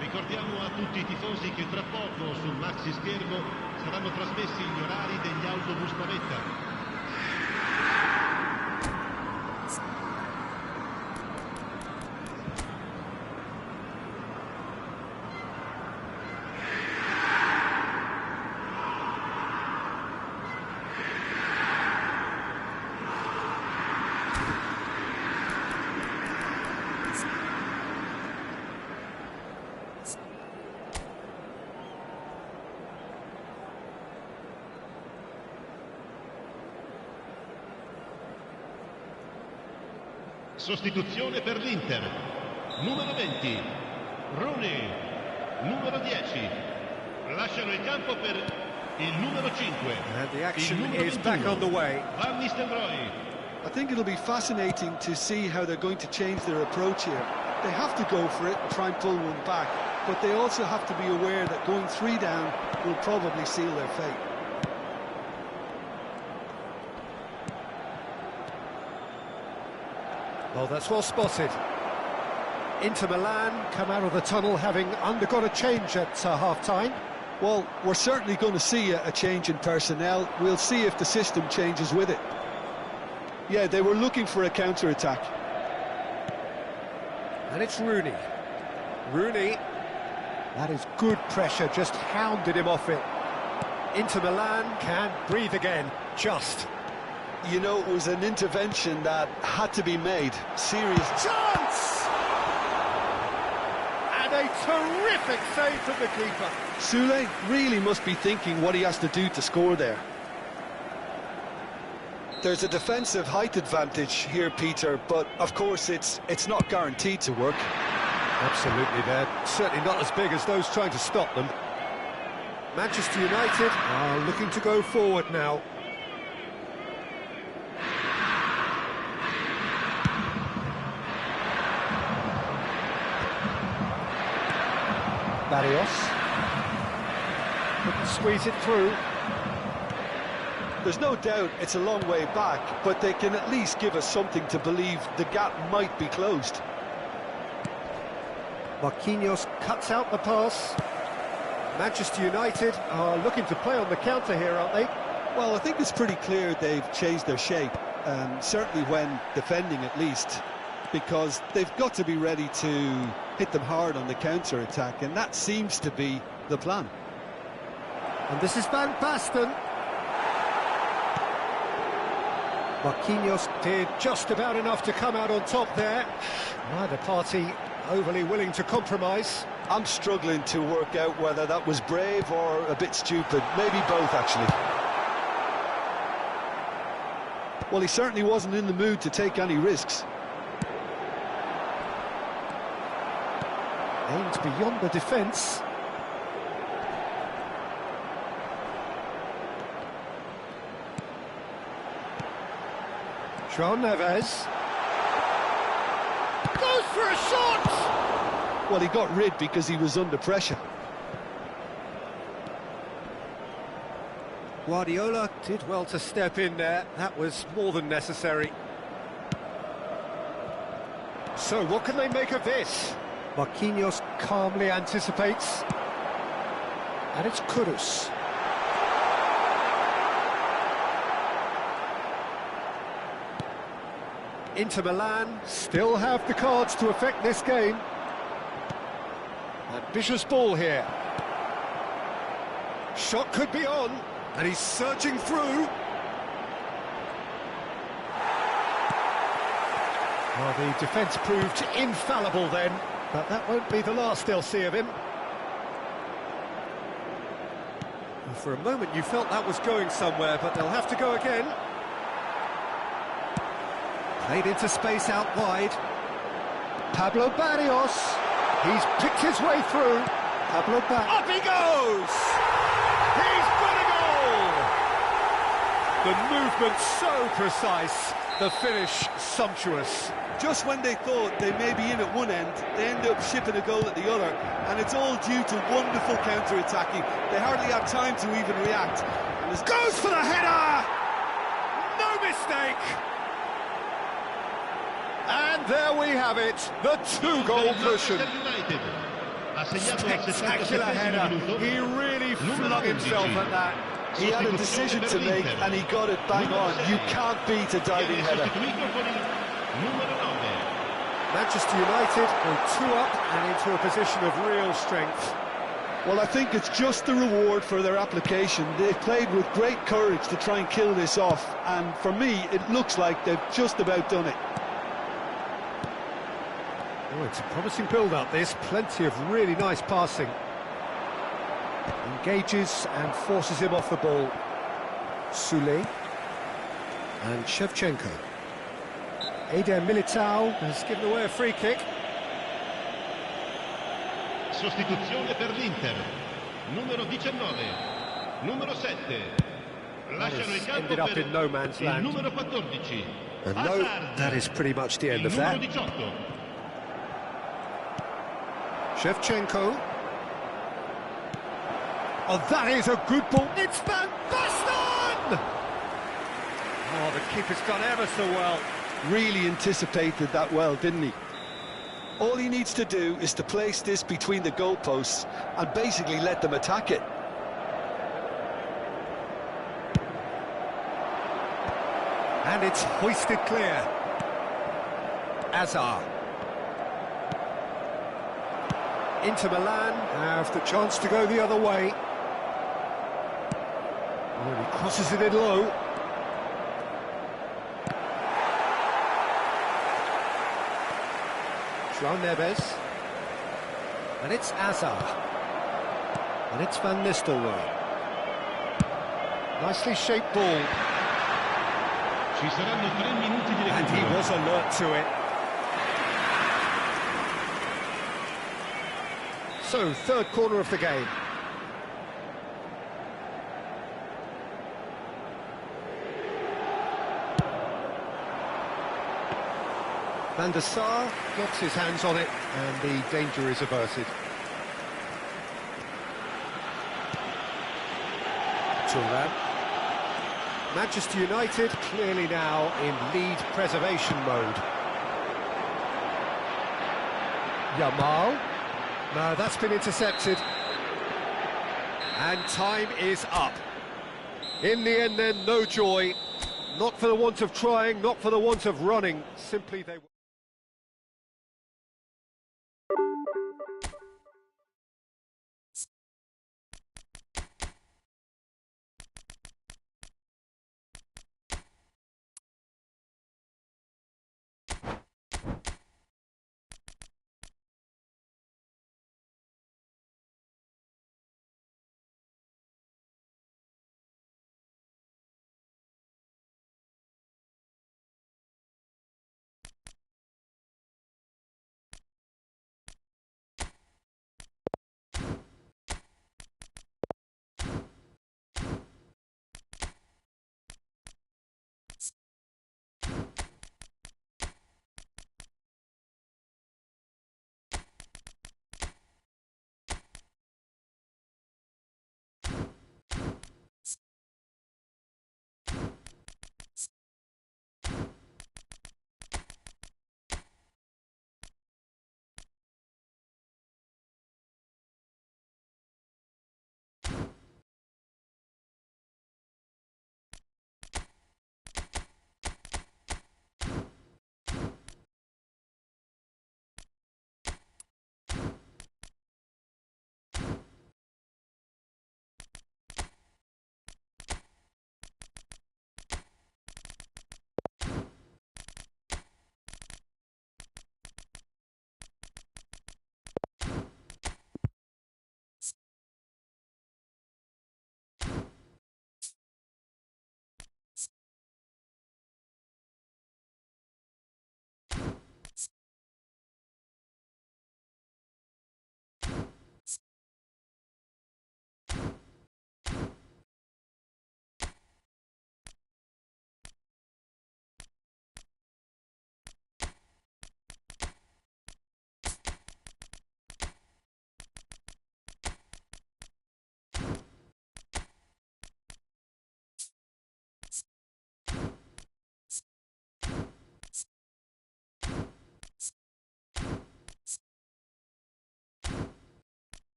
Ricordiamo a tutti I tifosi che tra poco sul maxi schermo saranno trasmessi gli orari degli autobus navetta. Sostituzione per l'Inter. Numero 20, Rooney. Numero 10, lasciano il campo per il numero 5. And the action is back on the way. Van Nistelrooy. I think it'll be fascinating to see how they're going to change their approach here. They have to go for it and try and pull one back, but they also have to be aware that going 3 down will probably seal their fate. Well, that's well spotted. Inter Milan come out of the tunnel having undergone a change at half-time. Well, we're certainly going to see a change in personnel. We'll see if the system changes with it. Yeah, they were looking for a counter-attack. And it's Rooney. Rooney, that is good pressure, just hounded him off it. Inter Milan can breathe again, just. You know, it was an intervention that had to be made. Serious chance! And a terrific save from the keeper. Sule really must be thinking what he has to do to score there. There's a defensive height advantage here, Peter, but of course it's not guaranteed to work. Absolutely, they're certainly not as big as those trying to stop them. Manchester United are looking to go forward now. Barrios couldn't squeeze it through. There's no doubt it's a long way back, but they can at least give us something to believe the gap might be closed. Marquinhos cuts out the pass. Manchester United are looking to play on the counter here, aren't they? Well, I think it's pretty clear they've changed their shape, certainly when defending at least, because they've got to be ready to hit them hard on the counter-attack, and that seems to be the plan. And this is Van Basten. Marquinhos did just about enough to come out on top there. Neither party overly willing to compromise. I'm struggling to work out whether that was brave or a bit stupid. Maybe both, actually. Well, he certainly wasn't in the mood to take any risks. Aimed beyond the defence. João Neves goes for a shot! Well, he got rid because he was under pressure. Guardiola did well to step in there. That was more than necessary. So, what can they make of this? Marquinhos calmly anticipates. And it's Kudus. Inter Milan still have the cards to affect this game. Ambitious ball here. Shot could be on, and he's surging through. Well, the defence proved infallible then, but that won't be the last they'll see of him. And for a moment you felt that was going somewhere, but they'll have to go again. Played into space out wide. Pablo Barrios. He's picked his way through. Pablo Barrios. Up he goes! He's got a goal! The movement so precise. The finish sumptuous. Just when they thought they may be in at one end, they end up shipping a goal at the other, and it's all due to wonderful counter-attacking. They hardly had time to even react. And goes for the header! No mistake! And there we have it, the two-goal cushion. Spectacular header. He really flung himself at that. He had a decision to make, and he got it bang on. You can't beat a diving header. Manchester United go 2 up and into a position of real strength. Well, I think it's just the reward for their application. They've played with great courage to try and kill this off, and for me, it looks like they've just about done it. Oh, it's a promising build-up, this. Plenty of really nice passing. Engages and forces him off the ball. Soulé and Shevchenko. Eder Militao has given away a free kick. Sostituzione per l'Inter. Numero 19. Numero 7. Lasciano il campo ended up in no man's land. Il numero 14. And no, that is pretty much the end of that. Numero 18. Shevchenko. Oh, that is a good ball. It's Van Basten! Oh, the keeper's done ever so well. Really anticipated that well, didn't he? All he needs to do is to place this between the goalposts and basically let them attack it. And it's hoisted clear. Azar. Inter Milan have the chance to go the other way. Oh, he crosses it in low. João Neves. And it's Azar. And it's Van Nistelrooy. Nicely shaped ball. Ci saranno 3 minuti di And he was alert to it. So, third corner of the game. Van der Sar gets his hands on it, and the danger is averted. Thuram. Manchester United clearly now in lead preservation mode. Yamal. No, that's been intercepted. And time is up. In the end then, no joy. Not for the want of trying, not for the want of running. Simply they...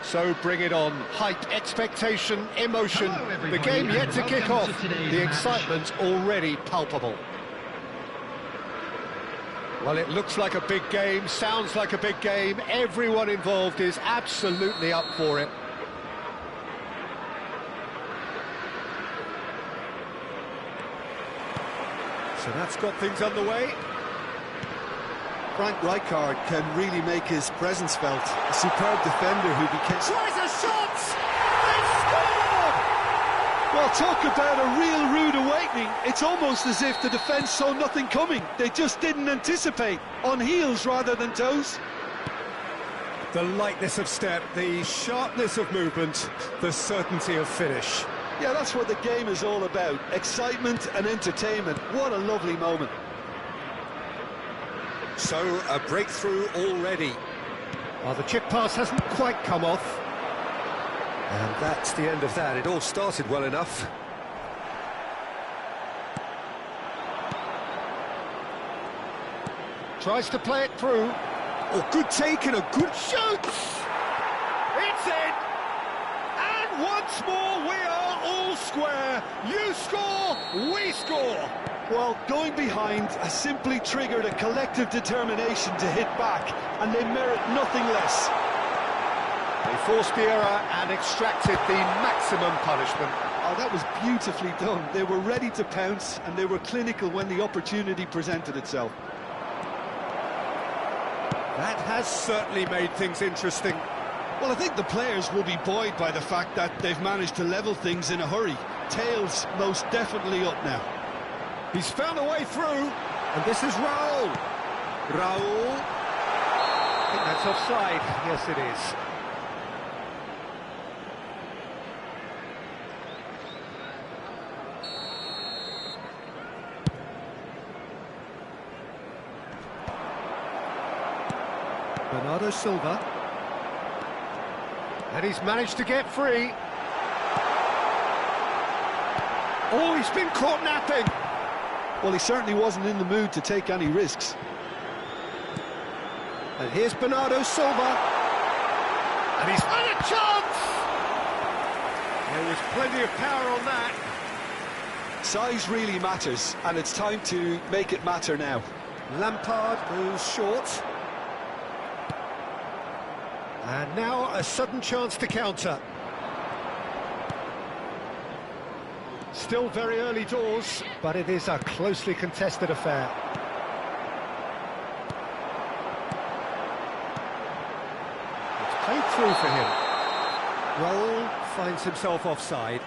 So bring it on. Hype, expectation, emotion. Hello, The everybody, game yet and to kick welcome off. to today's The match. excitement already palpable. Well, it looks like a big game, sounds like a big game. Everyone involved is absolutely up for it. So that's got things underway. Frank Rijkaard can really make his presence felt. A superb defender who became... Tries a shot! They scored! Well, talk about a real rude awakening. It's almost as if the defence saw nothing coming. They just didn't anticipate. On heels rather than toes. The lightness of step, the sharpness of movement, the certainty of finish. Yeah, that's what the game is all about. Excitement and entertainment. What a lovely moment. So, a breakthrough already. Well, the chip pass hasn't quite come off. And that's the end of that. It all started well enough. Tries to play it through. Oh, good take and a good shoot! It's in! And once more we are all square. You score, we score. Well, going behind has simply triggered a collective determination to hit back, and they merit nothing less. They forced the error and extracted the maximum punishment. Oh, that was beautifully done. They were ready to pounce, and they were clinical when the opportunity presented itself. That has certainly made things interesting. Well, I think the players will be buoyed by the fact that they've managed to level things in a hurry. Tails most definitely up now. He's found a way through, and this is Raul. Raul. I think that's offside. Yes, it is. Bernardo Silva. And he's managed to get free. Oh, he's been caught napping. Well, he certainly wasn't in the mood to take any risks. And here's Bernardo Silva. And he's had a chance! There was plenty of power on that. Size really matters, and it's time to make it matter now. Lampard goes short. And now a sudden chance to counter. Still very early doors, but it is a closely contested affair. It's played through for him. Raul finds himself offside.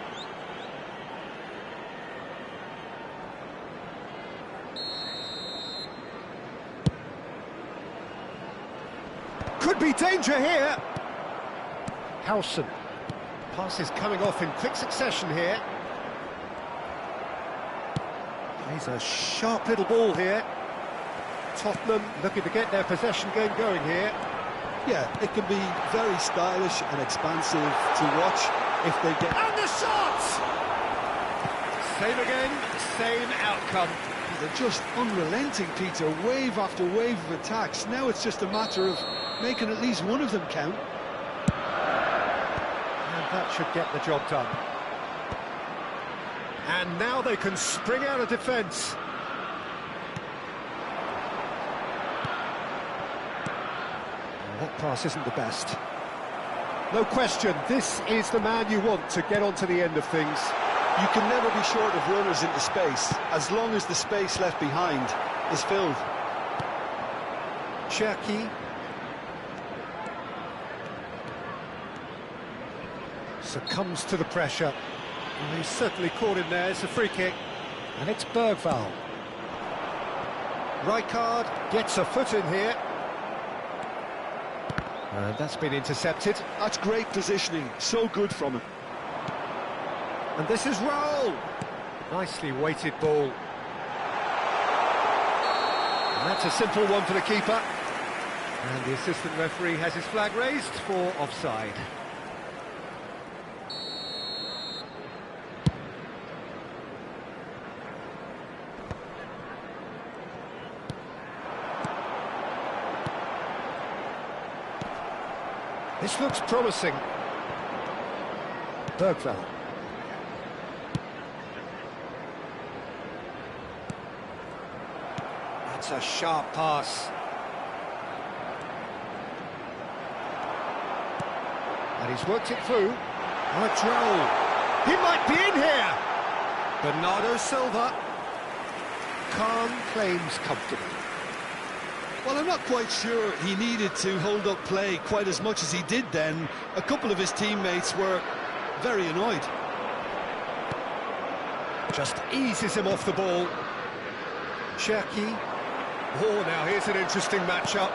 Could be danger here. Howson. Pass is coming off in quick succession here. He's a sharp little ball here. Tottenham looking to get their possession game going here. Yeah, it can be very stylish and expansive to watch if they get... And the shot! Same again, same outcome. They're just unrelenting, Peter. Wave after wave of attacks. Now it's just a matter of making at least one of them count. And that should get the job done. And now they can spring out of defence. That pass isn't the best. No question, this is the man you want to get onto the end of things. You can never be short of runners into space, as long as the space left behind is filled. Cherki. Succumbs to the pressure. Well, he's certainly caught him there. It's a free kick. And it's Bergvall. Rijkaard gets a foot in here. And that's been intercepted. That's great positioning, so good from him. And this is Raul. Nicely weighted ball. And that's a simple one for the keeper. And the assistant referee has his flag raised for offside. This looks promising. Bergvall. That's a sharp pass. And he's worked it through. Oh, Joel. He might be in here. Bernardo Silva. Calm claims comfortable. Well, I'm not quite sure he needed to hold up play quite as much as he did then. A couple of his teammates were very annoyed. Just eases him off the ball. Cherki. Oh, now here's an interesting matchup.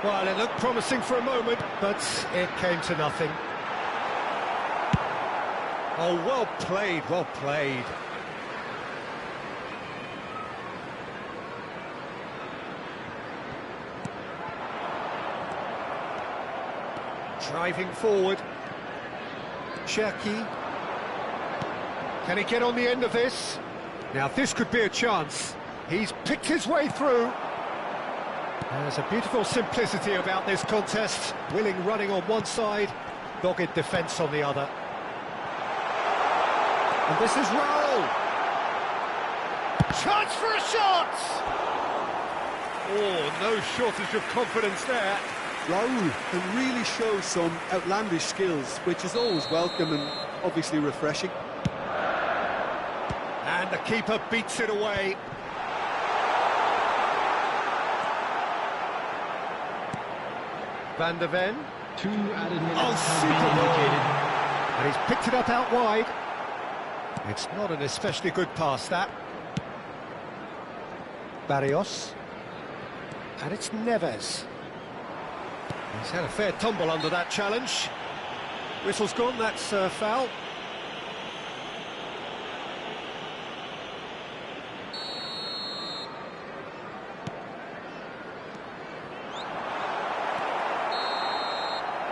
Well, it looked promising for a moment, but it came to nothing. Oh, well played, well played. Driving forward. Cherki. Can he get on the end of this? Now this could be a chance. He's picked his way through. There's a beautiful simplicity about this contest. Willing running on one side, dogged defence on the other. And this is Raul. Chance for a shot! Oh, no shortage of confidence there. Raul can really show some outlandish skills, which is always welcome and obviously refreshing. And the keeper beats it away. Van der Ven. 2 added minutes Oh, have super been ball. indicated. And he's picked it up out wide. It's not an especially good pass, that. Barrios. And it's Neves. He's had a fair tumble under that challenge. Whistle's gone, that's foul.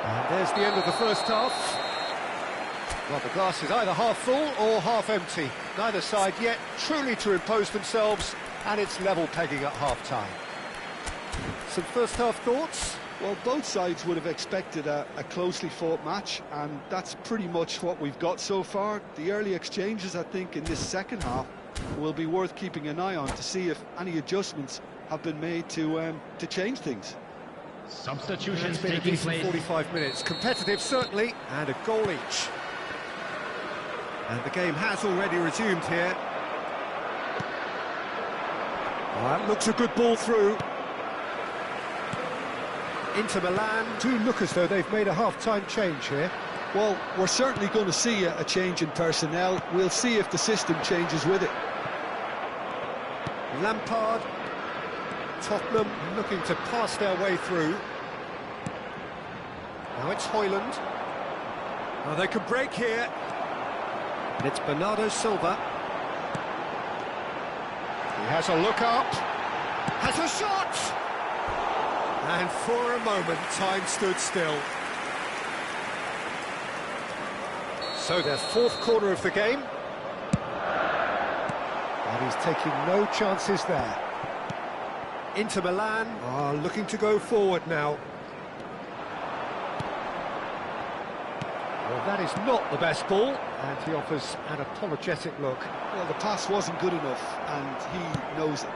And there's the end of the first half. Well, the glass is either half full or half empty. Neither side yet truly to impose themselves, and it's level pegging at half-time. Some first-half thoughts? Well, both sides would have expected a closely fought match, and that's pretty much what we've got so far. The early exchanges, I think, in this second half will be worth keeping an eye on to see if any adjustments have been made to change things. Substitutions It's been a taking decent place. 45 minutes. Competitive, certainly, and a goal each. And the game has already resumed here. Well, that looks a good ball through. Inter Milan do look as though they've made a half-time change here. Well, we're certainly going to see a change in personnel. We'll see if the system changes with it. Lampard. Tottenham looking to pass their way through. Now it's Højlund. Now they can break here. And it's Bernardo Silva. He has a look up. Has a shot! And for a moment, time stood still. So their fourth corner of the game. And he's taking no chances there. Inter Milan are looking to go forward now. Well, that is not the best ball, and he offers an apologetic look. Well, the pass wasn't good enough, and he knows it.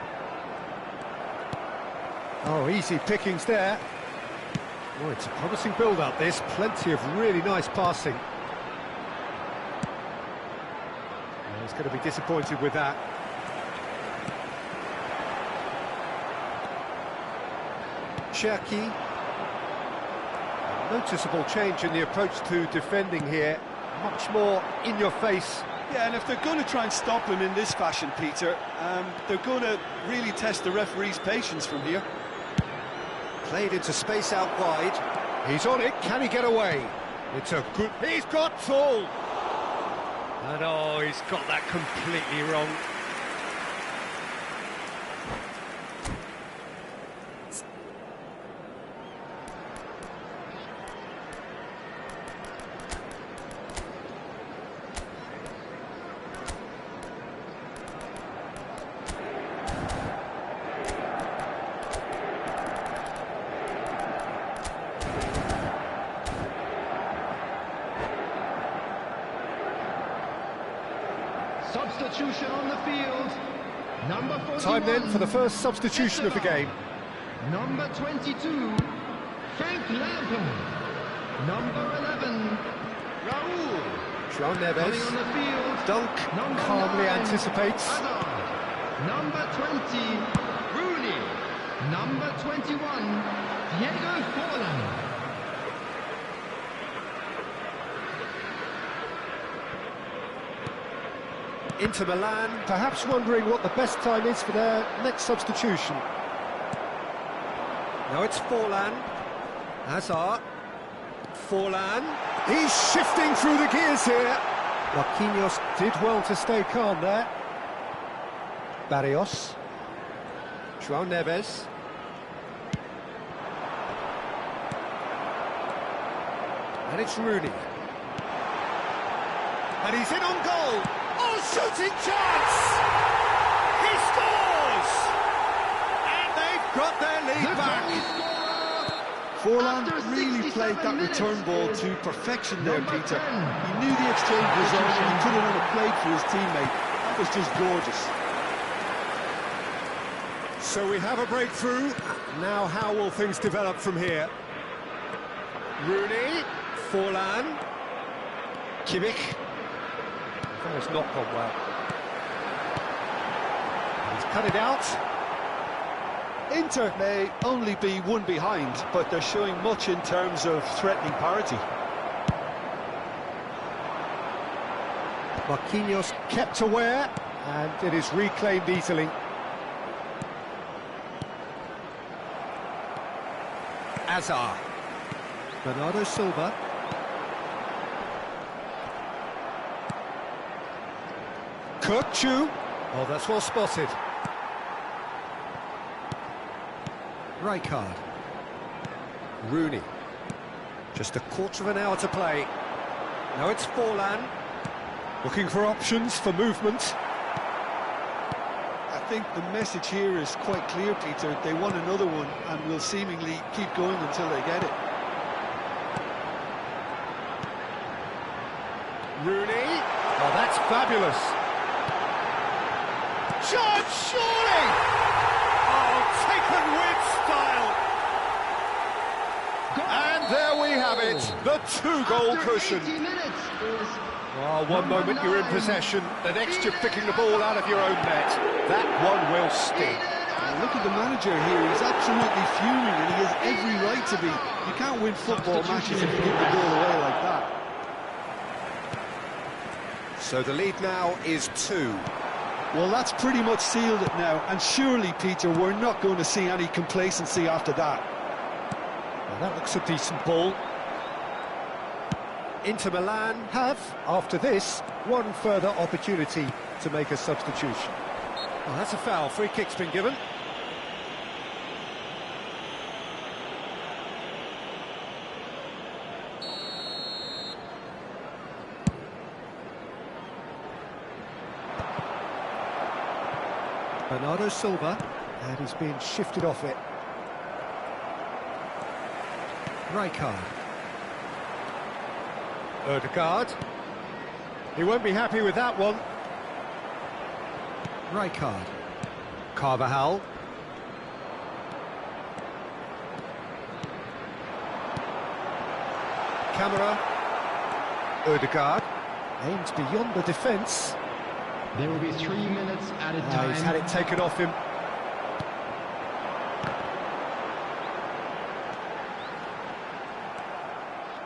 Oh, easy pickings there. Oh, it's a promising build-up, this. Plenty of really nice passing. Oh, he's going to be disappointed with that. Cherki. Noticeable change in the approach to defending here. Much more in your face. Yeah, and if they're going to try and stop him in this fashion, Peter, they're going to really test the referee's patience from here. Played into space out wide. He's on it. Can he get away? It's a good... He's got full! And oh, he's got that completely wrong. substitution on the field. Number 41. Time then for the first substitution of the game. Number 22, Frank Lampard. Number 11, Raul. João Coming Neves. on the field. Dunk Number calmly 9, anticipates. Hazard. Number 20, Rooney. Number 21, Diego Forlan. Inter Milan, perhaps wondering what the best time is for their next substitution. Now it's Forlan. Hazard. Forlan. He's shifting through the gears here. Marquinhos did well to stay calm there. Barrios. João Neves. And it's Rooney. And he's in on goal. Oh, shooting chance! He scores! And they've got their lead back. Forlan really played that return ball to perfection there, Peter. He knew the exchange was on and he put it on a plate for his teammate. That was just gorgeous. So we have a breakthrough. Now how will things develop from here? Rooney, Forlan, Kimmich. That has not gone well. He's cut it out. Inter may only be one behind, but they're showing much in terms of threatening parity. Marquinhos kept aware, and it is reclaimed easily. Hazard. Bernardo Silva. Kirkchu. Oh, that's well spotted. Rijkaard. Rooney. Just a quarter of an hour to play. Now it's Forlan. Looking for options for movement. I think the message here is quite clear, Peter. They want another one and will seemingly keep going until they get it. Rooney. Oh, that's fabulous. Shot, surely! Oh, taken with style. And there we have it, the two-goal cushion. Oh, one moment you're in possession, the next you're picking the ball out of your own net. That one will sting. Look at the manager here, he's absolutely fuming and he has every right to be. You can't win football matches if you give the ball away like that. So the lead now is 2. Well, that's pretty much sealed it now, and surely, Peter, we're not going to see any complacency after that. Well, that looks a decent ball. Inter Milan have, after this, one further opportunity to make a substitution. Well, that's a foul. Free kick's been given. Bernardo Silva, and he's being shifted off it. Rijkaard. Ødegaard. He won't be happy with that one. Rijkaard. Carvajal. Camera. Ødegaard. Aims beyond the defence. There will be 3 minutes added time. He's had it taken off him.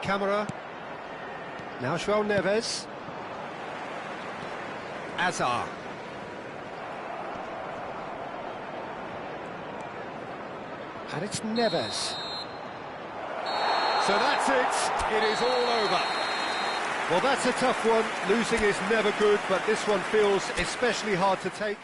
Camera. Now João Neves. Hazard. And it's Neves. So that's it. It is all over. Well, that's a tough one. Losing is never good, but this one feels especially hard to take.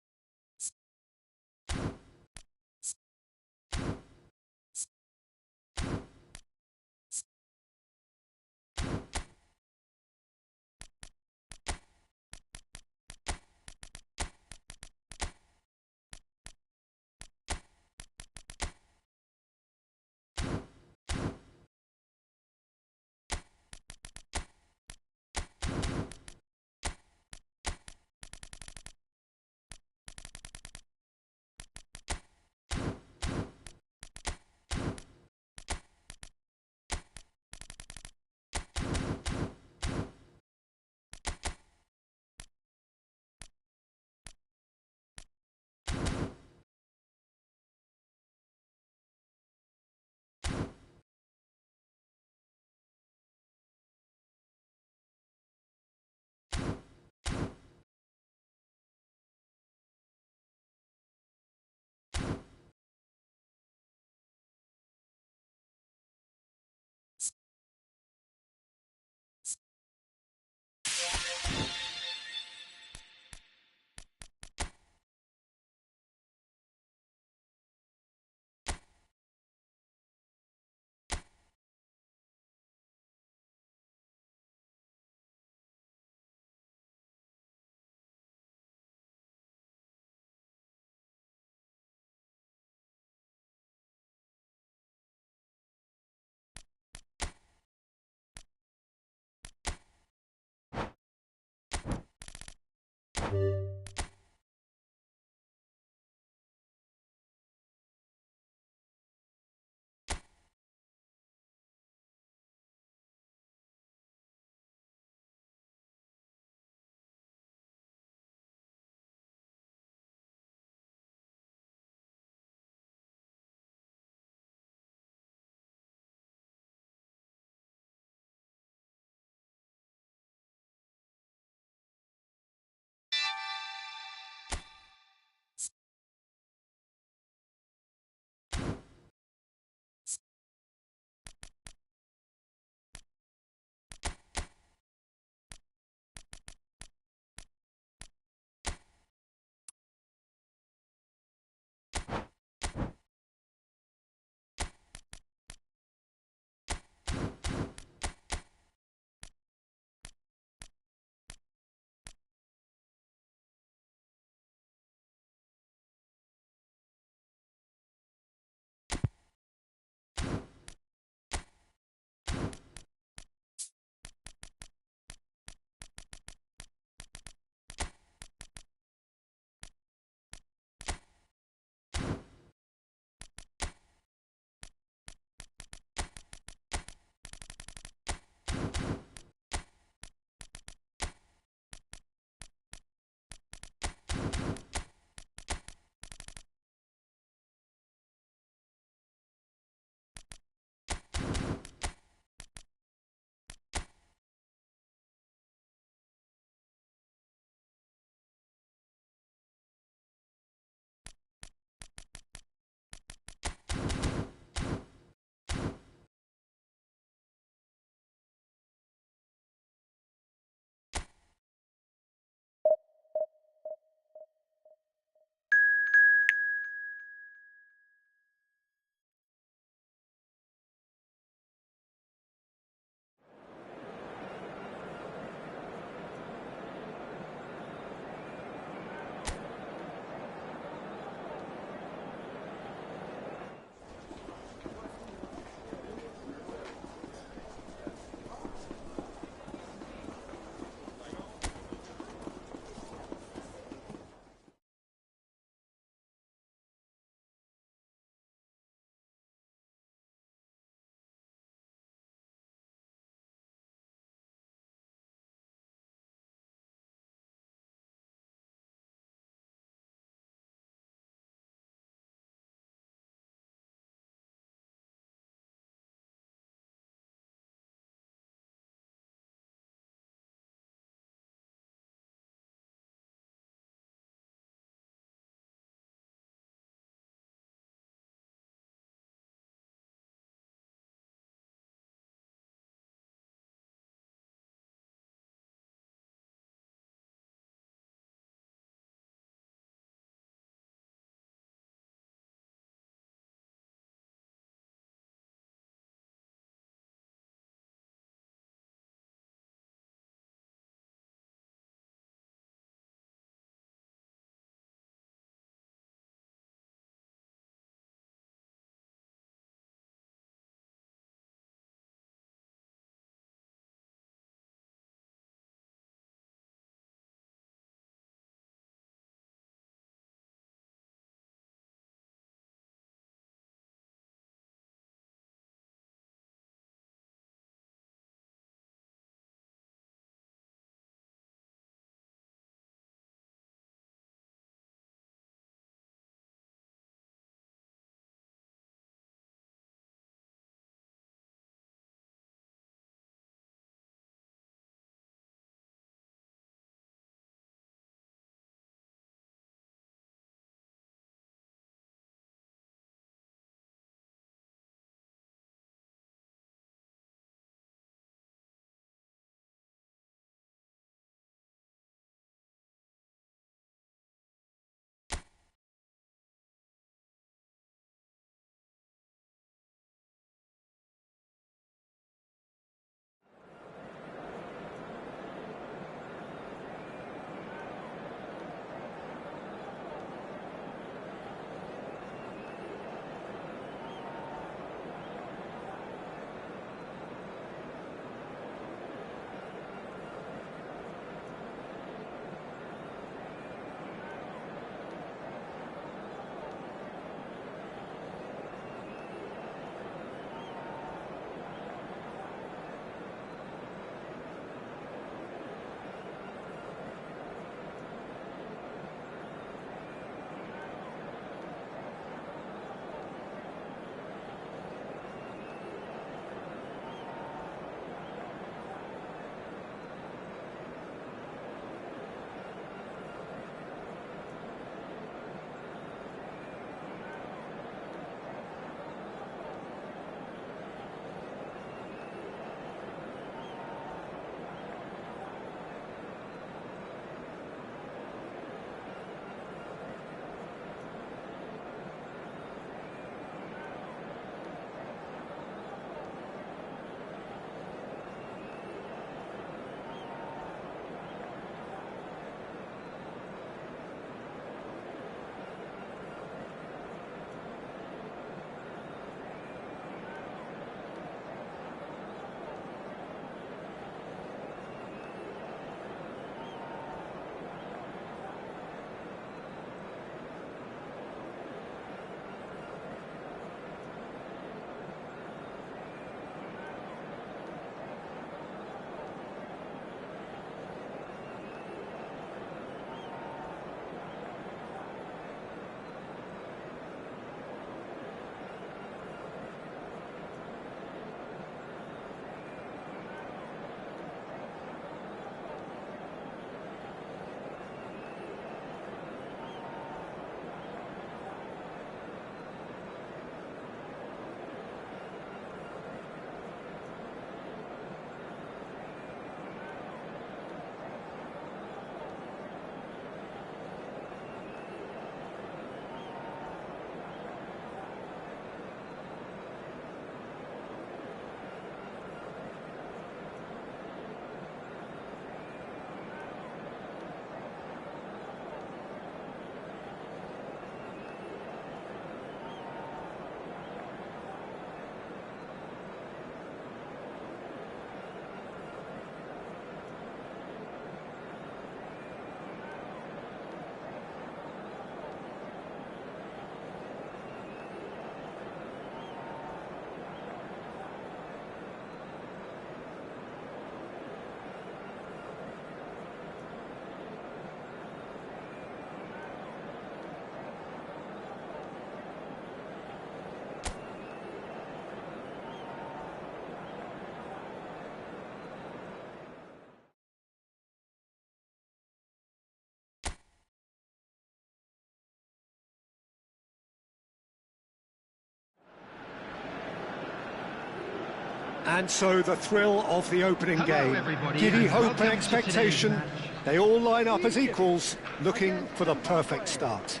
And so the thrill of the opening Hello, game. everybody, Giddy and hope welcome and to expectation. today's match. They all line up as equals, looking for the perfect start.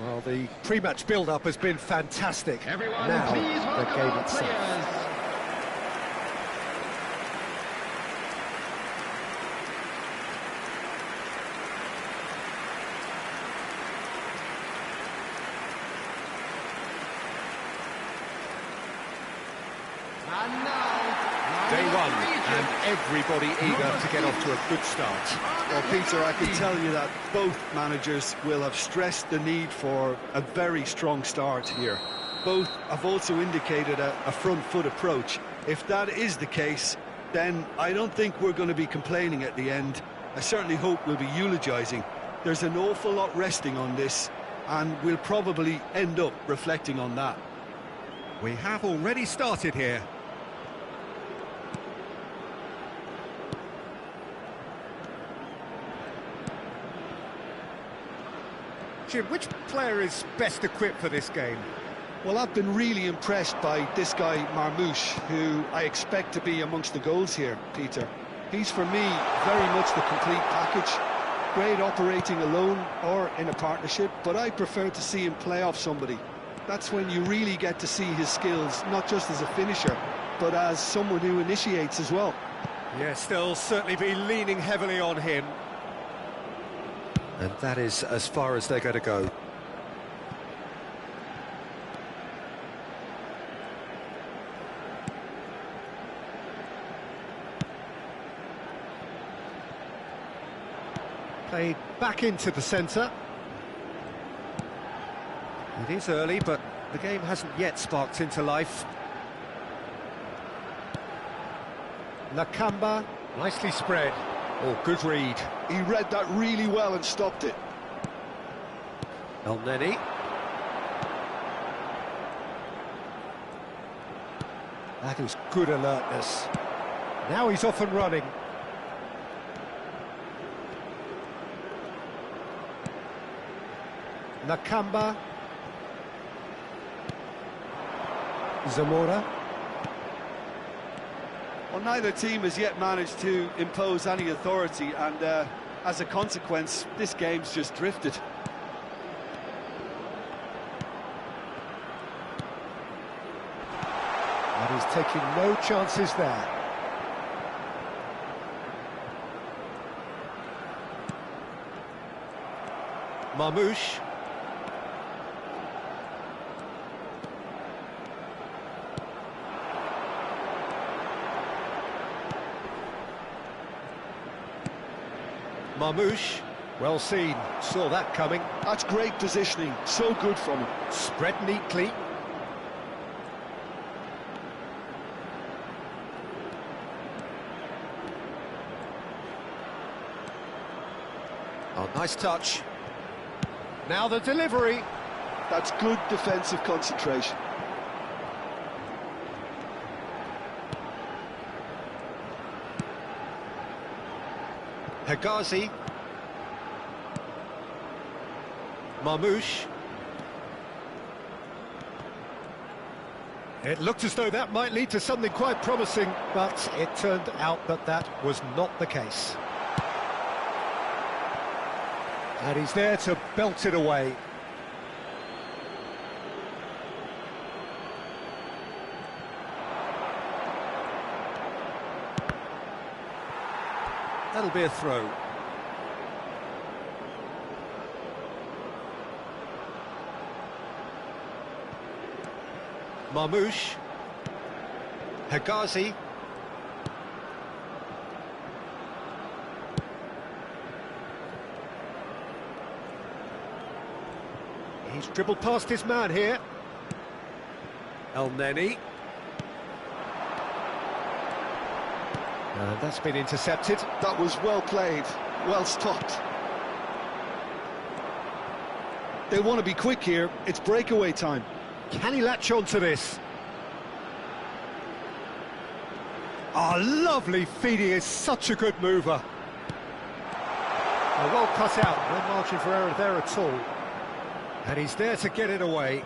Well, the pre-match build-up has been fantastic. Everyone, Now, please the welcome game our itself. players. And now, Day one, region. and everybody eager to get off to a good start. Well, Peter, I can tell you that both managers will have stressed the need for a very strong start here. Both have also indicated a front foot approach. If that is the case, then I don't think we're going to be complaining at the end. I certainly hope we'll be eulogising. There's an awful lot resting on this, and we'll probably end up reflecting on that. We have already started here. Jim, which player is best equipped for this game? Well, I've been really impressed by this guy, Marmoush, who I expect to be amongst the goals here, Peter. He's, for me, very much the complete package. Great operating alone or in a partnership, but I prefer to see him play off somebody. That's when you really get to see his skills, not just as a finisher, but as someone who initiates as well. Yes, they'll certainly be leaning heavily on him. And that is as far as they're going to go. Played back into the centre. It is early, but the game hasn't yet sparked into life. Nakamba, nicely spread. Oh, good read. He read that really well and stopped it. El Neni. That is good alertness. Now he's off and running. Nakamba. Zamora. Well, neither team has yet managed to impose any authority, and as a consequence, this game's just drifted. And he's taking no chances there. Marmoush. Marmoush, well seen, saw that coming. That's great positioning, so good from him. Spread neatly. Oh, nice touch. Now the delivery. That's good defensive concentration. Hegazi. Marmoush. It looked as though that might lead to something quite promising, but it turned out that that was not the case. And he's there to belt it away. That'll be a throw. Marmoush. Hegazi. He's dribbled past his man here. El Neni. And that's been intercepted. That was well played, well stopped. They want to be quick here, it's breakaway time. Can he latch on to this? Oh, lovely feed, he is such a good mover. Well cut out, no margin for error there at all. And he's there to get it away.